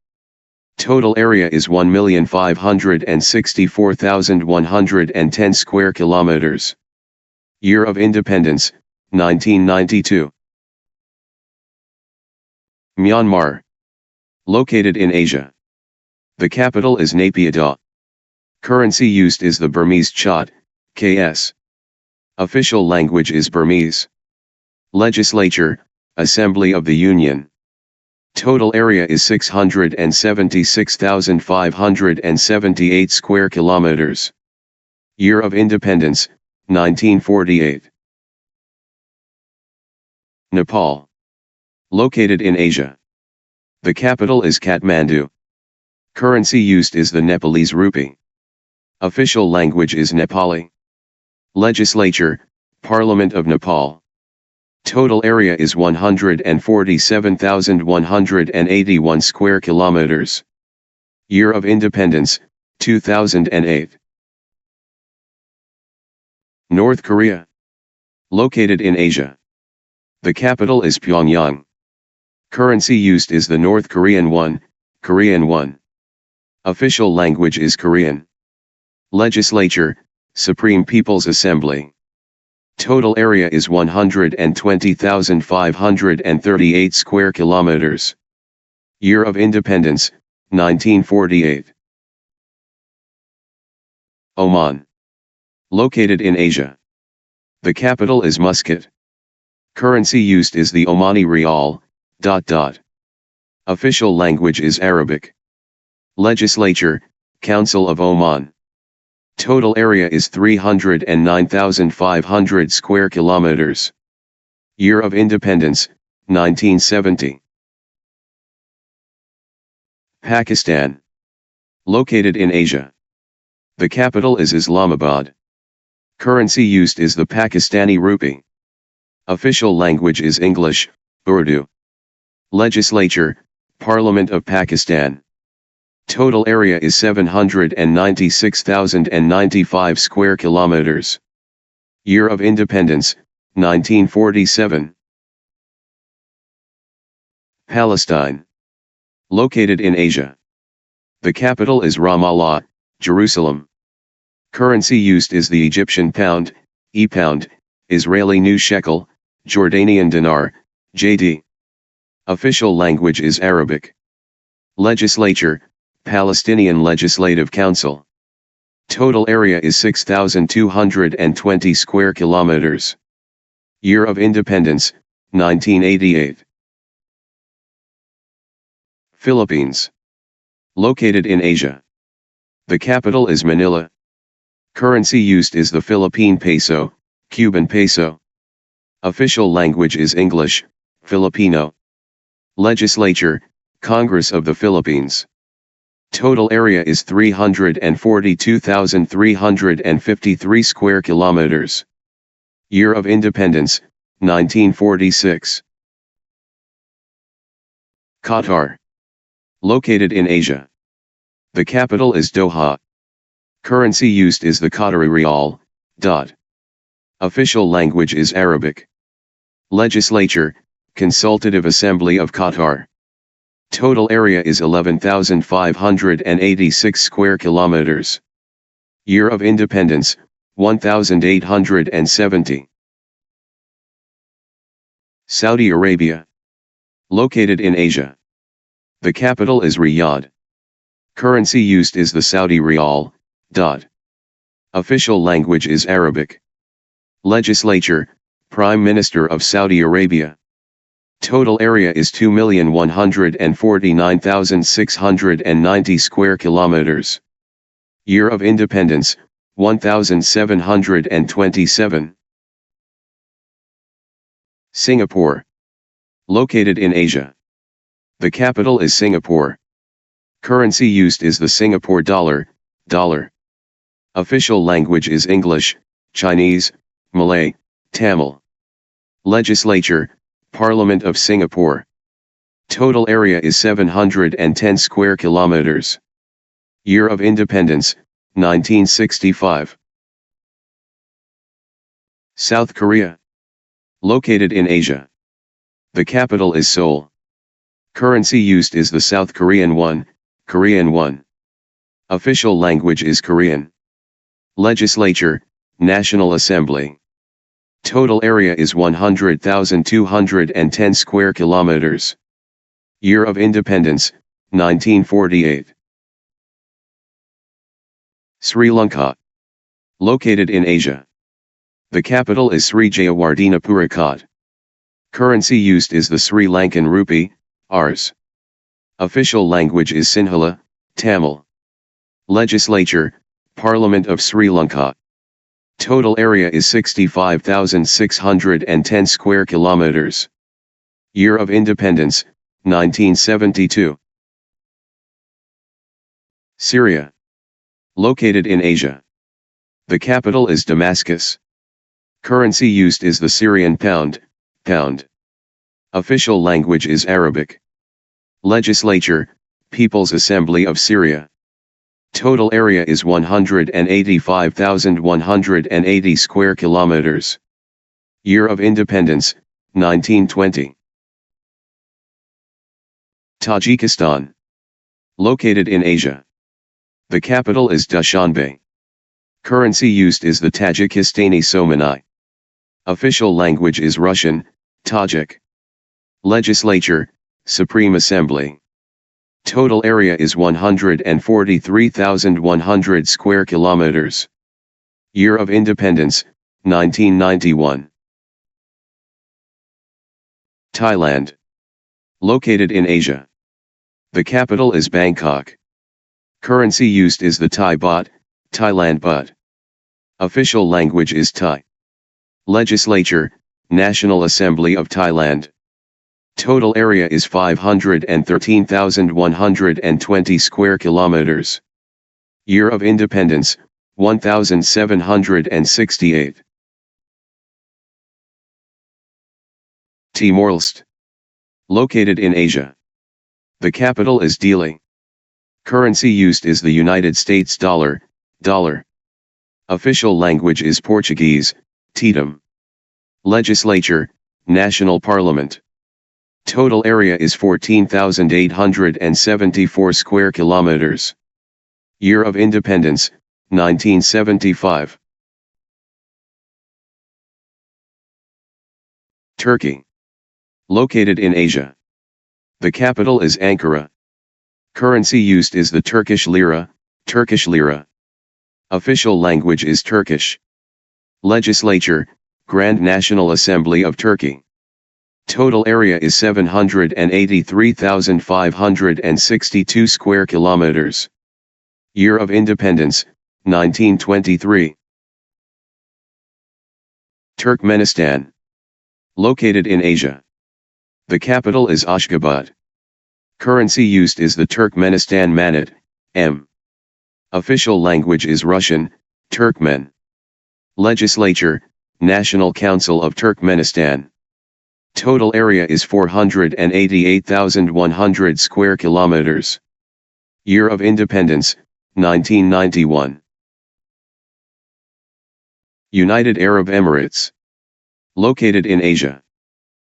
Total area is 1,564,110 square kilometers. Year of independence, 1992. Myanmar. Located in Asia. The capital is Naypyidaw. Currency used is the Burmese Kyat, KS. Official language is Burmese. Legislature, Assembly of the Union. Total area is 676,578 square kilometers. Year of independence, 1948. Nepal. Located in Asia. The capital is Kathmandu. Currency used is the Nepalese rupee. Official language is Nepali. Legislature, Parliament of Nepal. Total area is 147,181 square kilometers. Year of independence, 2008. North Korea. Located in Asia. The capital is Pyongyang. Currency used is the North Korean won, Korean won. Official language is Korean. Legislature, Supreme People's Assembly. Total area is 120,538 square kilometers. Year of independence, 1948. Oman. Located in Asia. The capital is Muscat. Currency used is the Omani Rial, ... Official language is Arabic. Legislature, Council of Oman. Total area is 309,500 square kilometers. Year of independence, 1970. Pakistan. Located in Asia. The capital is Islamabad. Currency used is the Pakistani rupee. Official language is English, Urdu. Legislature, Parliament of Pakistan. Total area is 796,095 square kilometers. Year of independence, 1947. Palestine. Located in Asia. The capital is Ramallah, Jerusalem. Currency used is the Egyptian pound, E-pound, Israeli new shekel, Jordanian dinar, JD. Official language is Arabic. Legislature, Palestinian Legislative Council. Total area is 6,220 square kilometers. Year of independence, 1988. Philippines. Located in Asia. The capital is Manila. Currency used is the Philippine peso, Cuban peso. Official language is English, Filipino. Legislature, Congress of the Philippines. Total area is 342,353 square kilometers. Year of independence, 1946. Qatar. Located in Asia. The capital is Doha. Currency used is the Qatari Rial, ... Official language is Arabic. Legislature, Consultative Assembly of Qatar. Total area is 11,586 square kilometers. Year of independence, 1870. Saudi Arabia. Located in Asia. The capital is Riyadh. Currency used is the Saudi Rial, ... Official language is Arabic. Legislature, Prime Minister of Saudi Arabia. Total area is 2,149,690 square kilometers. Year of independence, 1727. Singapore. Located in Asia. The capital is Singapore. Currency used is the Singapore dollar, . Official language is English, Chinese, Malay, Tamil. Legislature, Parliament of Singapore. Total area is 710 square kilometers. Year of independence, 1965. South Korea. Located in Asia. The capital is Seoul. Currency used is the South Korean won, Korean won. Official language is Korean. Legislature, National Assembly. Total area is 100,210 square kilometers. Year of independence, 1948. Sri Lanka. Located in Asia. The capital is Sri Jayawardena Purakat. Currency used is the Sri Lankan rupee, Rs. Official language is Sinhala, Tamil. Legislature, Parliament of Sri Lanka. Total area is 65,610 square kilometers. Year of independence, 1972. Syria. Located in Asia. The capital is Damascus. Currency used is the Syrian pound, pound. Official language is Arabic. Legislature, People's Assembly of Syria. Total area is 185,180 square kilometers. Year of independence, 1920. Tajikistan. Located in Asia. The capital is Dushanbe. Currency used is the Tajikistani Somanai. Official language is Russian, Tajik. Legislature, Supreme Assembly. Total area is 143,100 square kilometers. Year of independence, 1991. Thailand. Located in Asia. The capital is Bangkok. Currency used is the Thai baht, Thailand baht. Official language is Thai. Legislature, National Assembly of Thailand. Total area is 513,120 square kilometers. Year of independence, 1768. Timor-Leste. Located in Asia. The capital is Dili. Currency used is the United States dollar, dollar. Official language is Portuguese, Tetum. Legislature, National Parliament. Total area is 14,874 square kilometers. Year of independence, 1975. Turkey. Located in Asia. The capital is Ankara. Currency used is the Turkish lira, Turkish lira. Official language is Turkish. Legislature, Grand National Assembly of Turkey. Total area is 783,562 square kilometers. Year of independence, 1923. Turkmenistan. Located in Asia. The capital is Ashgabat. Currency used is the Turkmenistan manat, M. Official language is Russian, Turkmen. Legislature, National Council of Turkmenistan. Total area is 488,100 square kilometers. Year of independence, 1991. United Arab Emirates. Located in Asia.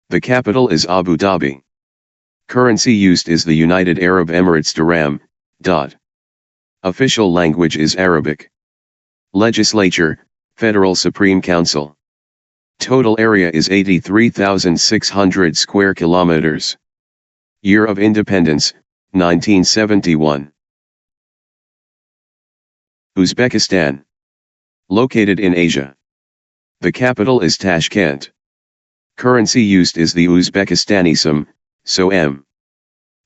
The capital is Abu Dhabi. Currency used is the United Arab Emirates dirham, DOT. Official language is Arabic. Legislature, Federal Supreme Council. Total area is 83,600 square kilometers. Year of independence, 1971. Uzbekistan. Located in Asia. The capital is Tashkent. Currency used is the Uzbekistani som, SOM.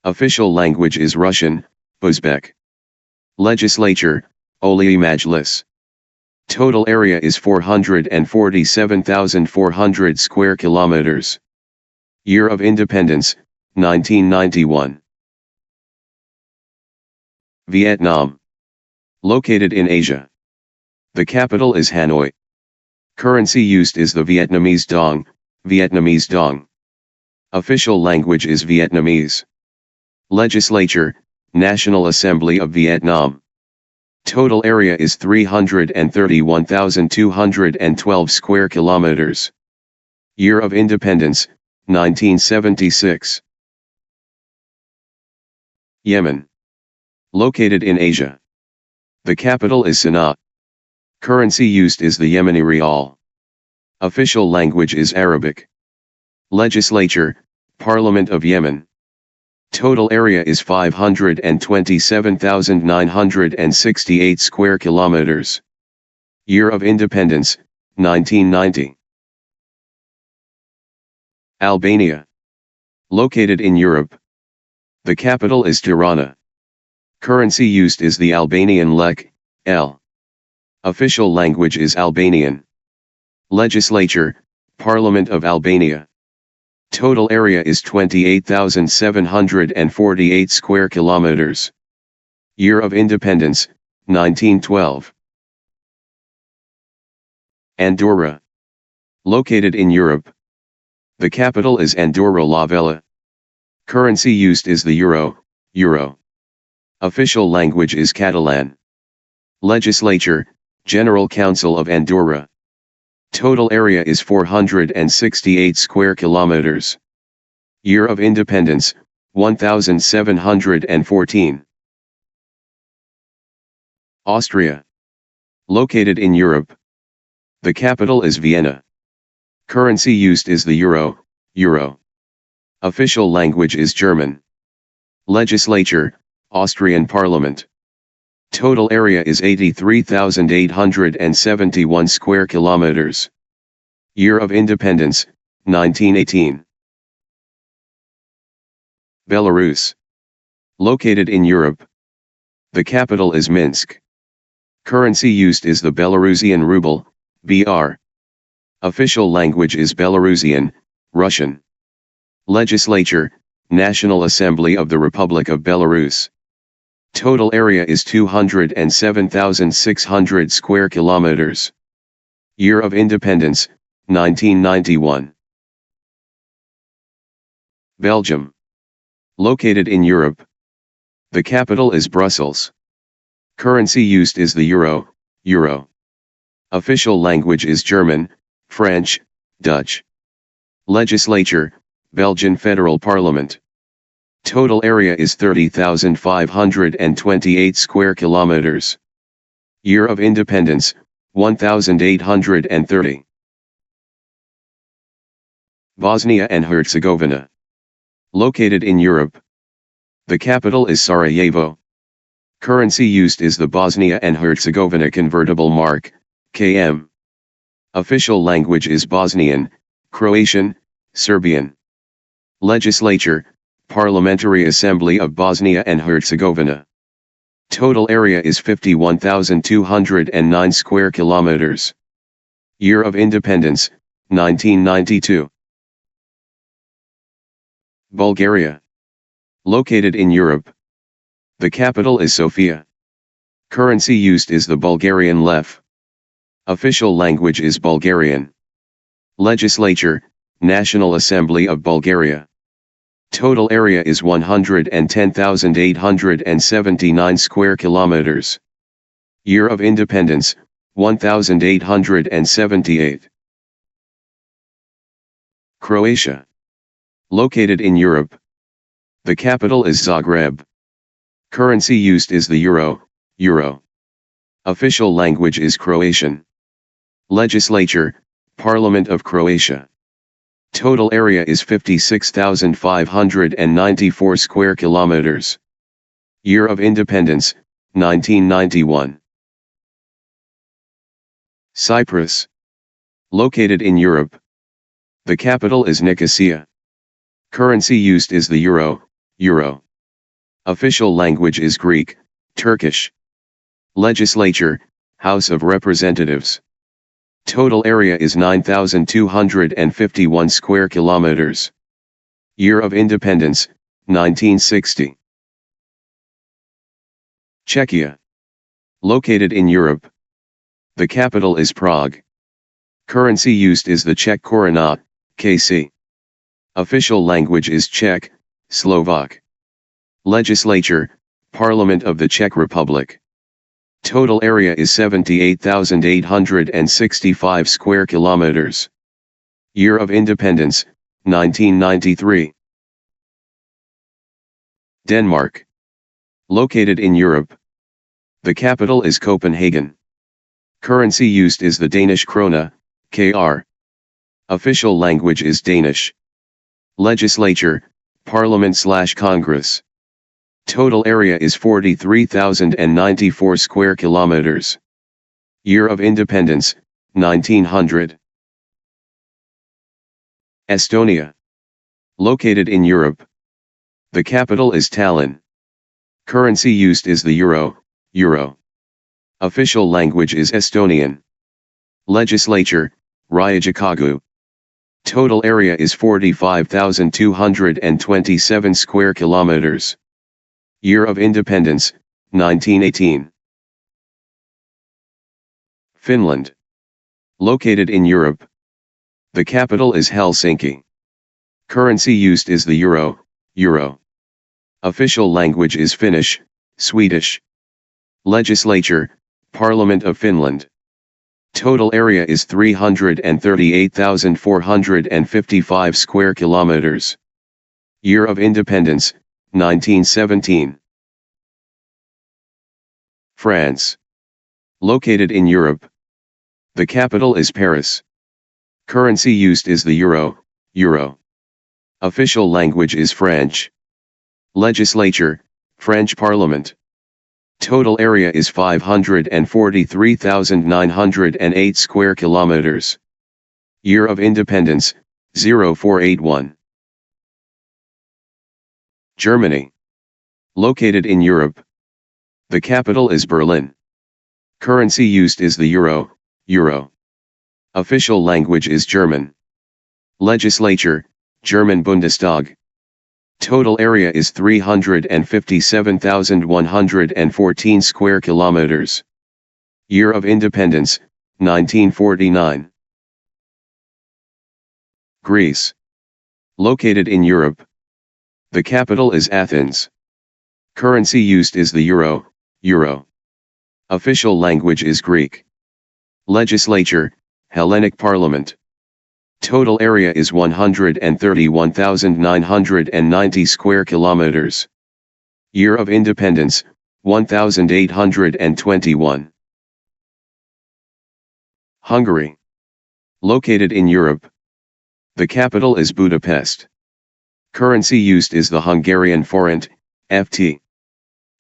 Official language is Russian, Uzbek. Legislature, Oliy Majlis. Total area is 447,400 square kilometers. Year of independence, 1991. Vietnam. Located in Asia. The capital is Hanoi. Currency used is the Vietnamese dong, Vietnamese dong. Official language is Vietnamese. Legislature, National Assembly of Vietnam. Total area is 331,212 square kilometers. Year of independence, 1976. Yemen. Located in Asia. The capital is Sana'a. Currency used is the Yemeni rial. Official language is Arabic. Legislature, Parliament of Yemen. Total area is 527,968 square kilometers. Year of independence, 1990. Albania. Located in Europe. The capital is Tirana. Currency used is the Albanian lek, L. Official language is Albanian. Legislature, Parliament of Albania. Total area is 28,748 square kilometers. Year of independence, 1912. Andorra. Located in Europe. The capital is Andorra la Vella. Currency used is the euro, euro. Official language is Catalan. Legislature, General Council of Andorra. Total area is 468 square kilometers. Year of independence, 1714. Austria. Located in Europe. The capital is Vienna. Currency used is the euro, euro. Official language is German. Legislature, Austrian Parliament. Total area is 83,871 square kilometers. Year of independence, 1918. Belarus. Located in Europe. The capital is Minsk. Currency used is the Belarusian ruble, BR. Official language is Belarusian, Russian. Legislature, National Assembly of the Republic of Belarus. Total area is 207,600 square kilometers. Year of independence, 1991. Belgium. Located in Europe. The capital is Brussels. Currency used is the euro, euro. Official language is German, French, Dutch. Legislature, Belgian Federal Parliament. Total area is 30,528 square kilometers. Year of independence, 1830. Bosnia and Herzegovina. Located in Europe. The capital is Sarajevo. Currency used is the Bosnia and Herzegovina convertible mark, KM. Official language is Bosnian, Croatian, Serbian. Legislature, Parliamentary Assembly of Bosnia and Herzegovina. Total area is 51,209 square kilometers. Year of independence, 1992. Bulgaria. Located in Europe. The capital is Sofia. Currency used is the Bulgarian lev. Official language is Bulgarian. Legislature, National Assembly of Bulgaria. Total area is 110,879 square kilometers. Year of independence, 1878. Croatia. Located in Europe. The capital is Zagreb. Currency used is the euro, euro. Official language is Croatian. Legislature, Parliament of Croatia. Total area is 56,594 square kilometers. Year of independence, 1991. Cyprus. Located in Europe. The capital is Nicosia. Currency used is the euro, euro. Official language is Greek, Turkish. Legislature, House of Representatives. Total area is 9,251 square kilometers. Year of independence, 1960. Czechia. Located in Europe. The capital is Prague. Currency used is the Czech koruna, KC. Official language is Czech, Slovak. Legislature, Parliament of the Czech Republic. Total area is 78,865 square kilometers. Year of independence, 1993. Denmark. Located in Europe. The capital is Copenhagen. Currency used is the Danish krone, KR. Official language is Danish. Legislature, Parliament/Congress. Total area is 43,094 square kilometers. Year of independence, 1900. Estonia. Located in Europe. The capital is Tallinn. Currency used is the euro, euro. Official language is Estonian. Legislature, Rajakagu. Total area is 45,227 square kilometers. Year of independence, 1918. Finland. Located in Europe. The capital is Helsinki. Currency used is the euro, euro. Official language is Finnish, Swedish. Legislature, Parliament of Finland. Total area is 338,455 square kilometers. Year of independence, 1917. France. Located in Europe. The capital is Paris. Currency used is the euro, euro. Official language is French. Legislature, French Parliament. Total area is 543,908 square kilometers. Year of independence, 0481. Germany. Located in Europe. The capital is Berlin. Currency used is the euro, euro. Official language is German. Legislature, German Bundestag. Total area is 357,114 square kilometers. Year of independence, 1949. Greece. Located in Europe. The capital is Athens. Currency used is the euro, euro. Official language is Greek. Legislature, Hellenic Parliament. Total area is 131,990 square kilometers. Year of independence, 1821. Hungary. Located in Europe. The capital is Budapest. Currency used is the Hungarian forint, FT.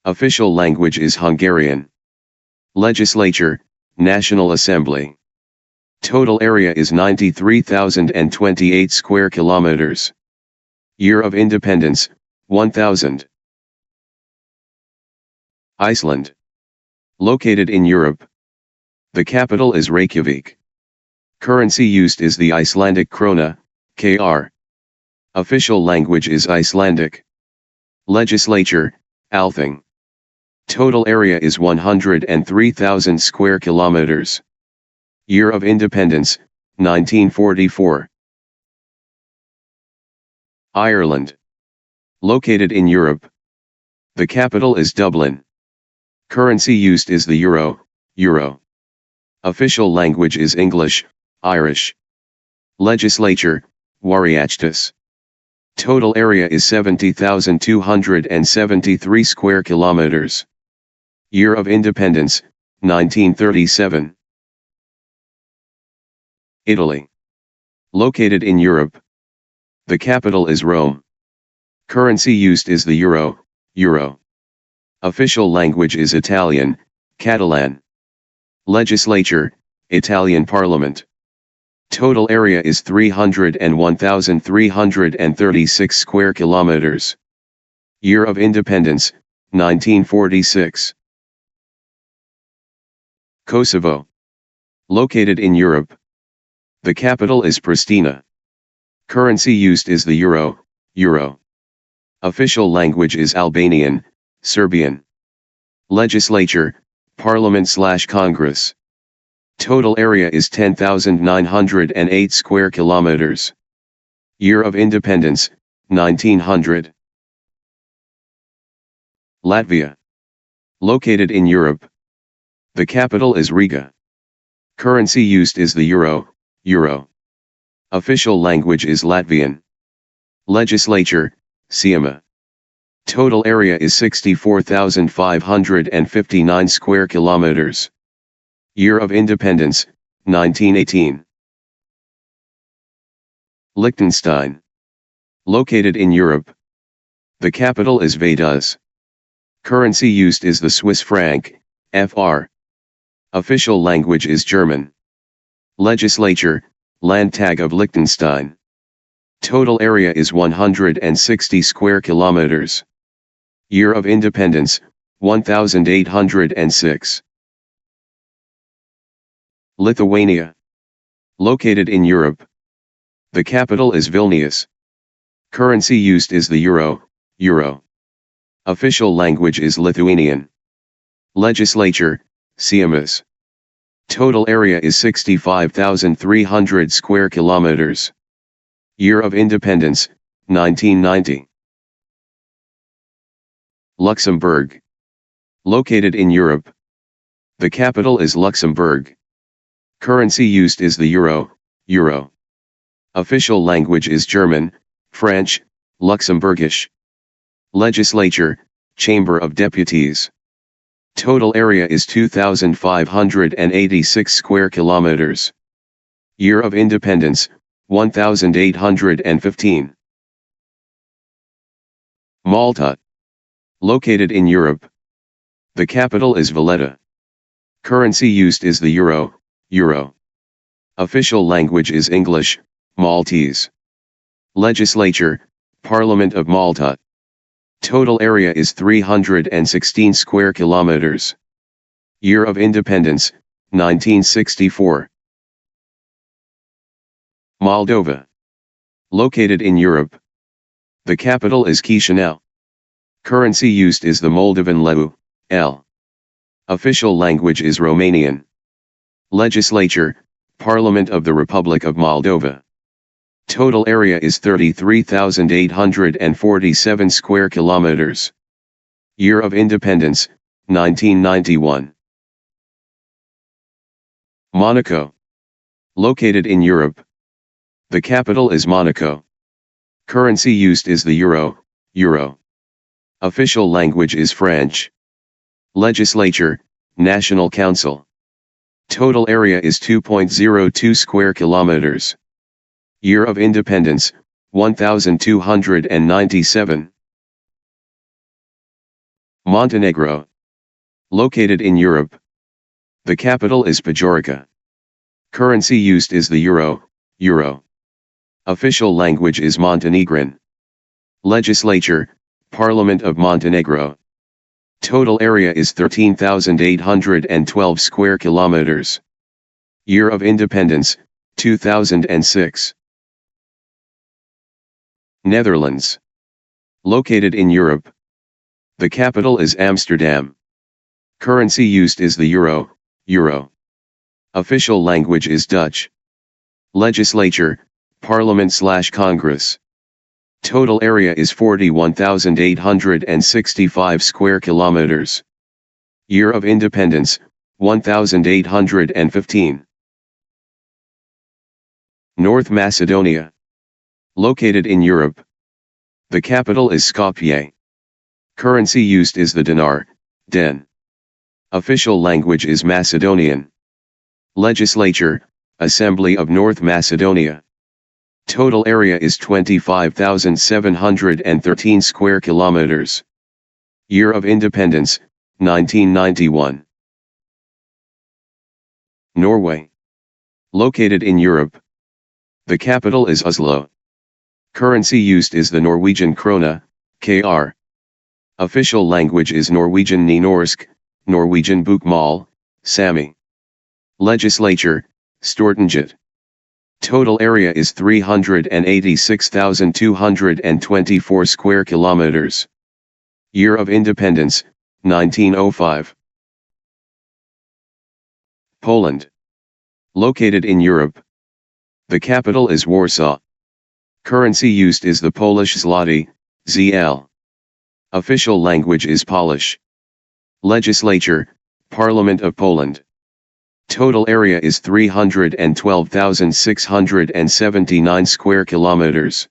Official language is Hungarian. Legislature, National Assembly. Total area is 93,028 square kilometers. Year of independence, 1000. Iceland. Located in Europe. The capital is Reykjavik. Currency used is the Icelandic krona, KR. Official language is Icelandic. Legislature, Althing. Total area is 103,000 square kilometers. Year of independence, 1944. Ireland. Located in Europe. The capital is Dublin. Currency used is the euro, euro. Official language is English, Irish. Legislature, Wairreachtas. Total area is 70,273 square kilometers. Year of independence, 1937. Italy. Located in Europe. The capital is Rome. Currency used is the euro, euro. Official language is Italian, Catalan. Legislature, Italian Parliament. Total area is 301,336 square kilometers. Year of independence, 1946. Kosovo. Located in Europe. The capital is Pristina. Currency used is the euro, euro. Official language is Albanian, Serbian. Legislature, Parliament/Congress. Total area is 10,908 square kilometers. Year of independence, 1900. Latvia. Located in Europe. The capital is Riga. Currency used is the euro, euro. Official language is Latvian. Legislature, Seima. Total area is 64,559 square kilometers. Year of independence, 1918. Liechtenstein. Located in Europe. The capital is Vaduz. Currency used is the Swiss franc, FR. Official language is German. Legislature, Landtag of Liechtenstein. Total area is 160 square kilometers. Year of independence, 1806. Lithuania. Located in Europe. The capital is Vilnius. Currency used is the euro, euro. Official language is Lithuanian. Legislature, Seimas. Total area is 65,300 square kilometers. Year of independence, 1990. Luxembourg. Located in Europe. The capital is Luxembourg. Currency used is the euro, euro. Official language is German, French, Luxembourgish. Legislature, Chamber of Deputies. Total area is 2,586 square kilometers. Year of independence, 1815. Malta. Located in Europe. The capital is Valletta. Currency used is the euro, euro. Official language is English, Maltese. Legislature, Parliament of Malta. Total area is 316 square kilometers. Year of independence, 1964. Moldova. Located in Europe. The capital is Chisinau. Currency used is the Moldovan leu, L. Official language is Romanian. Legislature, Parliament of the Republic of Moldova. Total area is 33,847 square kilometers. Year of independence, 1991. Monaco. Located in Europe. The capital is Monaco. Currency used is the euro, euro. Official language is French. Legislature, National Council. Total area is 2.02 square kilometers. Year of independence, 1297. Montenegro. Located in Europe. The capital is Podgorica. Currency used is the euro, euro. Official language is Montenegrin. Legislature, Parliament of Montenegro. Total area is 13,812 square kilometers. Year of independence, 2006. Netherlands. Located in Europe. The capital is Amsterdam. Currency used is the euro, euro. Official language is Dutch. Legislature, Parliament/Congress. Total area is 41,865 square kilometers. Year of independence, 1815. North Macedonia. Located in Europe. The capital is Skopje. Currency used is the dinar, den. Official language is Macedonian. Legislature, Assembly of North Macedonia. Total area is 25,713 square kilometers. Year of independence, 1991. Norway. Located in Europe. The capital is Oslo. Currency used is the Norwegian krone, KR. Official language is Norwegian Nynorsk, Norwegian Bokmål, Sami. Legislature, Stortinget. Total area is 386,224 square kilometers. Year of independence, 1905. Poland. Located in Europe. The capital is Warsaw. Currency used is the Polish zloty, ZL. Official language is Polish. Legislature, Parliament of Poland. Total area is 312,679 square kilometers.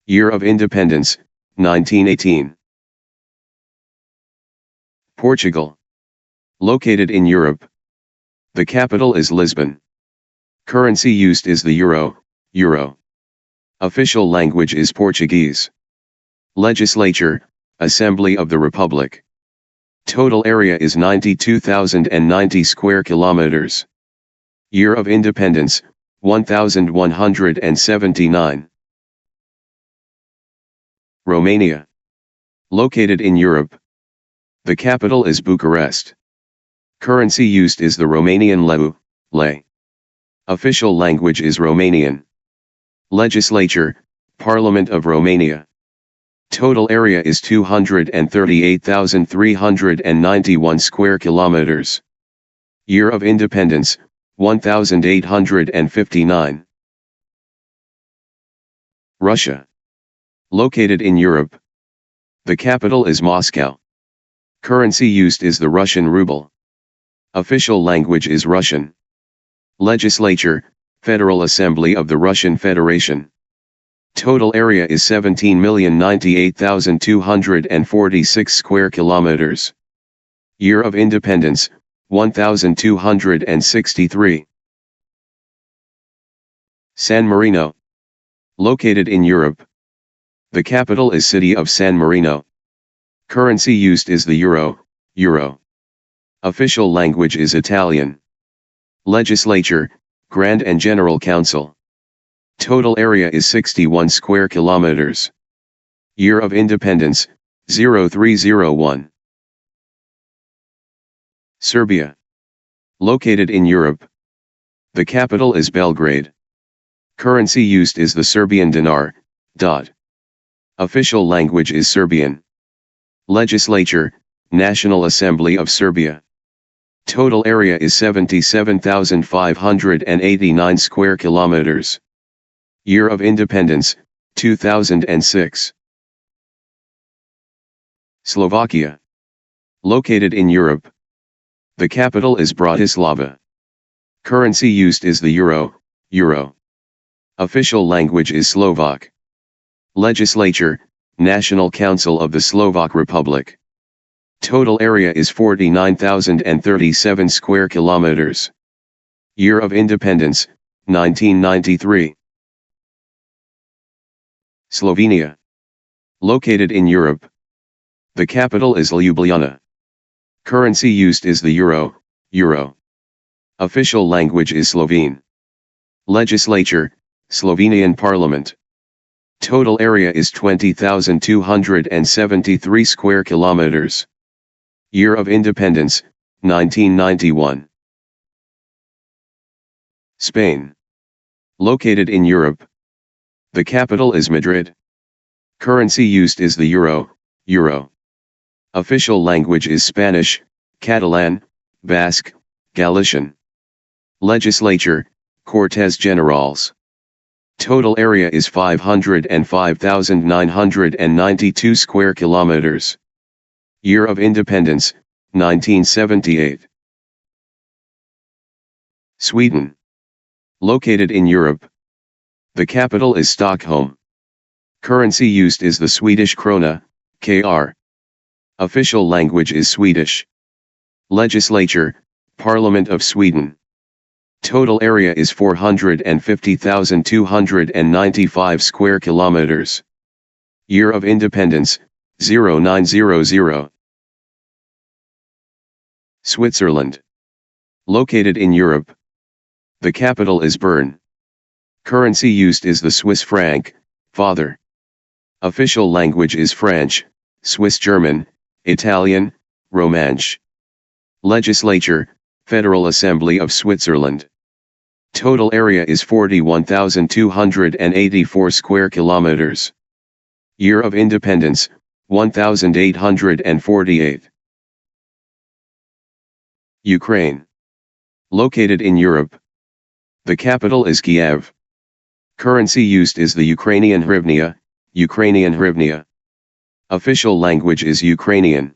Year of independence, 1918. Portugal. Located in Europe. The capital is Lisbon. Currency used is the euro, euro. Official language is Portuguese. Legislature, Assembly of the Republic. Total area is 92,090 square kilometers. Year of independence, 1179. Romania. Located in Europe. The capital is Bucharest. Currency used is the Romanian leu, lei. Official language is Romanian. Legislature, Parliament of Romania. Total area is 238,391 square kilometers. Year of independence, 1859. Russia. Located in Europe. The capital is Moscow. Currency used is the Russian ruble. Official language is Russian. Legislature, Federal Assembly of the Russian Federation. Total area is 17,098,246 square kilometers. Year of independence, 1263. San Marino. Located in Europe. The capital is city of San Marino. Currency used is the euro. Official language is Italian. Legislature, Grand and General Council. Total area is 61 square kilometers. Year of independence, 0301. Serbia. Located in Europe. The capital is Belgrade. Currency used is the Serbian dinar. Official language is Serbian. Legislature, National Assembly of Serbia. Total area is 77,589 square kilometers. Year of independence, 2006. Slovakia. Located in Europe. The capital is Bratislava. Currency used is the euro. Official language is Slovak. Legislature, National Council of the Slovak Republic. Total area is 49,037 square kilometers. Year of independence, 1993. Slovenia. Located in Europe. The capital is Ljubljana. Currency used is the euro. Official language is Slovene. Legislature, Slovenian Parliament. Total area is 20,273 square kilometers. Year of independence, 1991. Spain. Located in Europe. The capital is Madrid. Currency used is the euro. Official language is Spanish, Catalan, Basque, Galician. Legislature, Cortes Generales. Total area is 505,992 square kilometers. Year of independence, 1978. Sweden. Located in Europe. The capital is Stockholm. Currency used is the Swedish krona, KR. Official language is Swedish. Legislature, Parliament of Sweden. Total area is 450,295 square kilometers. Year of independence, 0900. Switzerland. Located in Europe. The capital is Bern. Currency used is the Swiss franc, Father. Official language is French, Swiss German, Italian, Romansh. Legislature, Federal Assembly of Switzerland. Total area is 41,284 square kilometers. Year of independence, 1848. Ukraine. Located in Europe. The capital is Kiev. Currency used is the Ukrainian hryvnia. Official language is Ukrainian.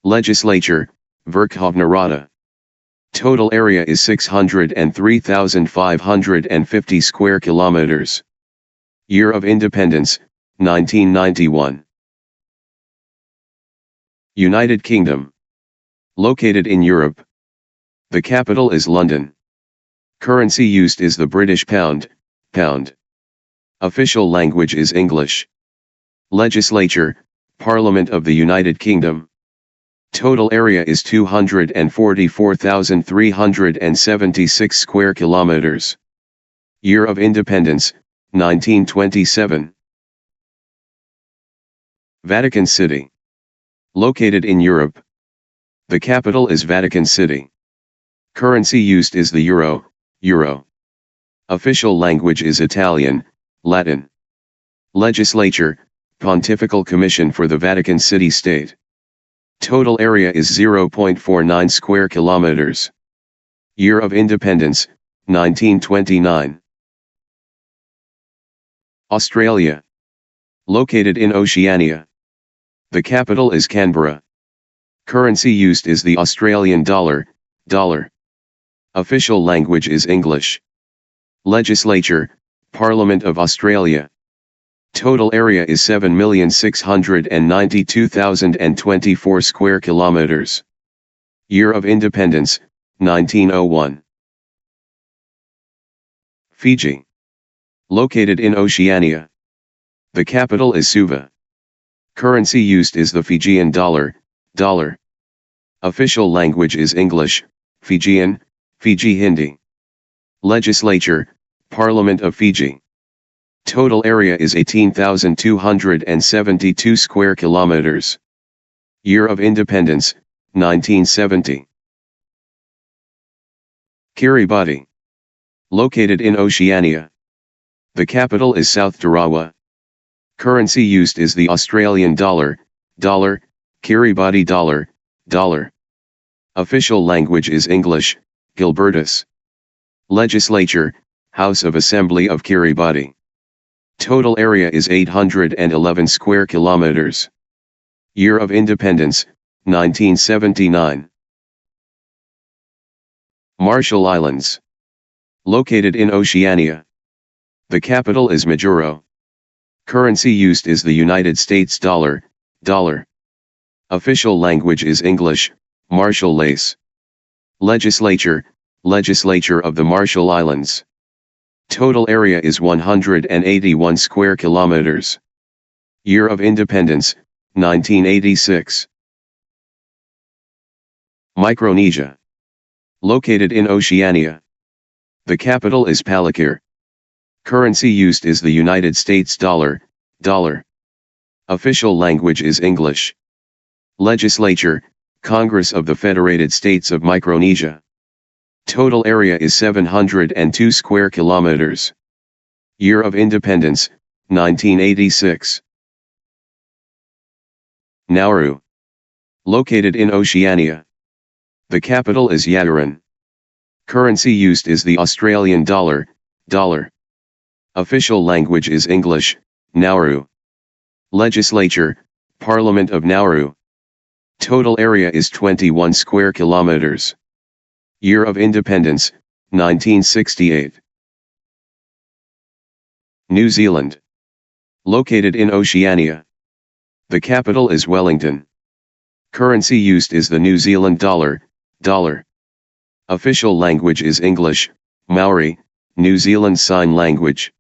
Legislature, Verkhovna Rada. Total area is 603,550 square kilometers. Year of independence, 1991. United Kingdom. Located in Europe. The capital is London. Currency used is the British pound. Official language is English. Legislature, Parliament of the United Kingdom. Total area is 244,376 square kilometers. Year of independence, 1927. Vatican City. Located in Europe. The capital is Vatican City. Currency used is the euro. Official language is Italian, Latin. Legislature, Pontifical Commission for the Vatican City State. Total area is 0.49 square kilometers. Year of independence, 1929. Australia. Located in Oceania. The capital is Canberra. Currency used is the Australian dollar, dollar. Official language is English. Legislature, Parliament of Australia. Total area is 7,692,024 square kilometers. Year of independence, 1901. Fiji. Located in Oceania. The capital is Suva. Currency used is the Fijian dollar, dollar. Official language is English, Fijian, Fiji Hindi. Legislature, Parliament of Fiji. Total area is 18,272 square kilometers. Year of independence, 1970. Kiribati. Located in Oceania. The capital is South Tarawa. Currency used is the Australian dollar, dollar, Kiribati dollar, dollar. Official language is English, Gilbertus. Legislature, House of Assembly of Kiribati. Total area is 811 square kilometers. Year of independence, 1979. Marshall Islands. Located in Oceania. The capital is Majuro. Currency used is the United States dollar, dollar. Official language is English, Marshallese. Legislature, Legislature of the Marshall Islands. Total area is 181 square kilometers. Year of independence, 1986. Micronesia. Located in Oceania. The capital is Palikir. Currency used is the United States dollar, dollar. Official language is English. Legislature, Congress of the Federated States of Micronesia. Total area is 702 square kilometers. Year of independence, 1986. Nauru. Located in Oceania. The capital is Yattarun. Currency used is the Australian dollar, dollar. Official language is English, Nauru. Legislature, Parliament of Nauru. Total area is 21 square kilometers. Year of independence, 1968. New Zealand. Located in Oceania. The capital is Wellington. Currency used is the New Zealand dollar, dollar. Official language is English, Maori, New Zealand Sign Language.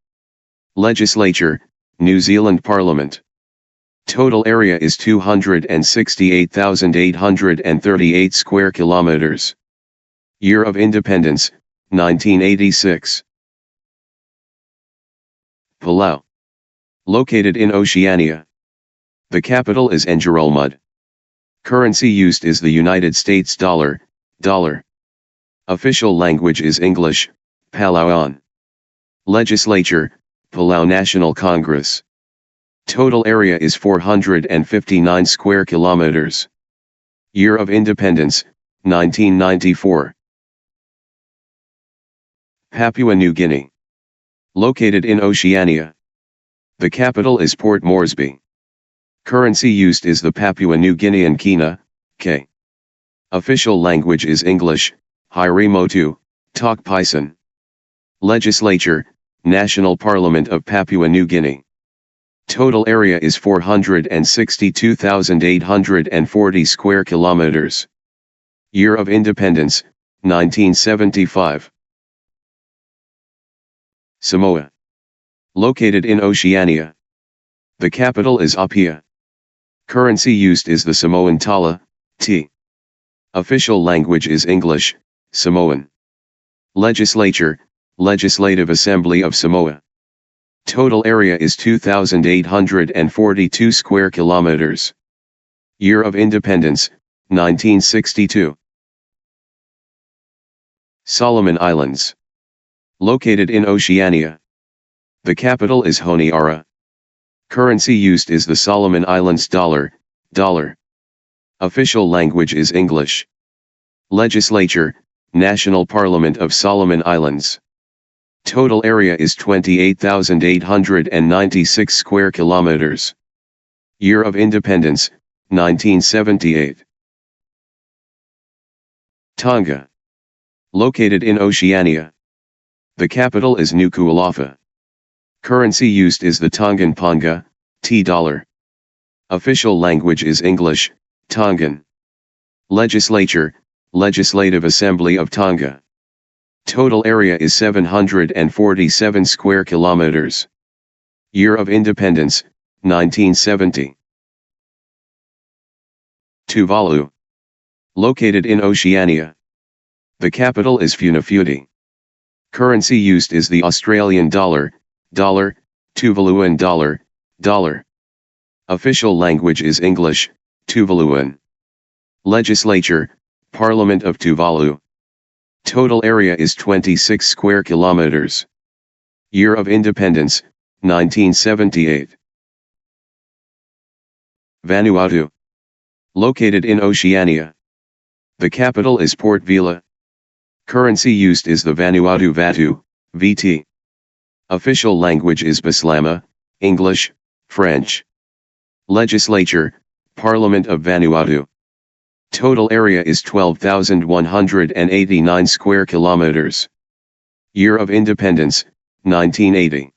Legislature, New Zealand Parliament. Total area is 268,838 square kilometers. Year of independence, 1986. Palau. Located in Oceania. The capital is Engerolmud. Currency used is the United States dollar, dollar. Official language is English, Palauan. Legislature, Palau National Congress. Total area is 459 square kilometers. Year of independence, 1994. Papua New Guinea. Located in Oceania. The capital is Port Moresby. Currency used is the Papua New Guinean Kina, K. Official language is English, Hairimotu, Tok Pisin. Legislature, National Parliament of Papua New Guinea. Total area is 462,840 square kilometers. Year of independence, 1975. Samoa. Located in Oceania. The capital is Apia. Currency used is the Samoan tala, T. Official language is English, Samoan. Legislature, Legislative Assembly of Samoa. Total area is 2,842 square kilometers. Year of independence, 1962. Solomon Islands. Located in Oceania. The capital is Honiara. Currency used is the Solomon Islands dollar, dollar. Official language is English. Legislature, National Parliament of Solomon Islands. Total area is 28,896 square kilometers. Year of independence, 1978. Tonga. Located in Oceania. The capital is Nuku'alofa. Currency used is the Tongan ponga, $. Official language is English, Tongan. Legislature, Legislative Assembly of Tonga. Total area is 747 square kilometers. Year of independence, 1970. Tuvalu. Located in Oceania. The capital is Funafuti. Currency used is the Australian dollar, Tuvaluan dollar. Official language is English, Tuvaluan. Legislature, Parliament of Tuvalu. Total area is 26 square kilometers. Year of independence, 1978. Vanuatu. Located in Oceania. The capital is Port Vila. Currency used is the Vanuatu Vatu, VT. Official language is Bislama, English, French. Legislature, Parliament of Vanuatu. Total area is 12,189 square kilometers. Year of independence, 1980.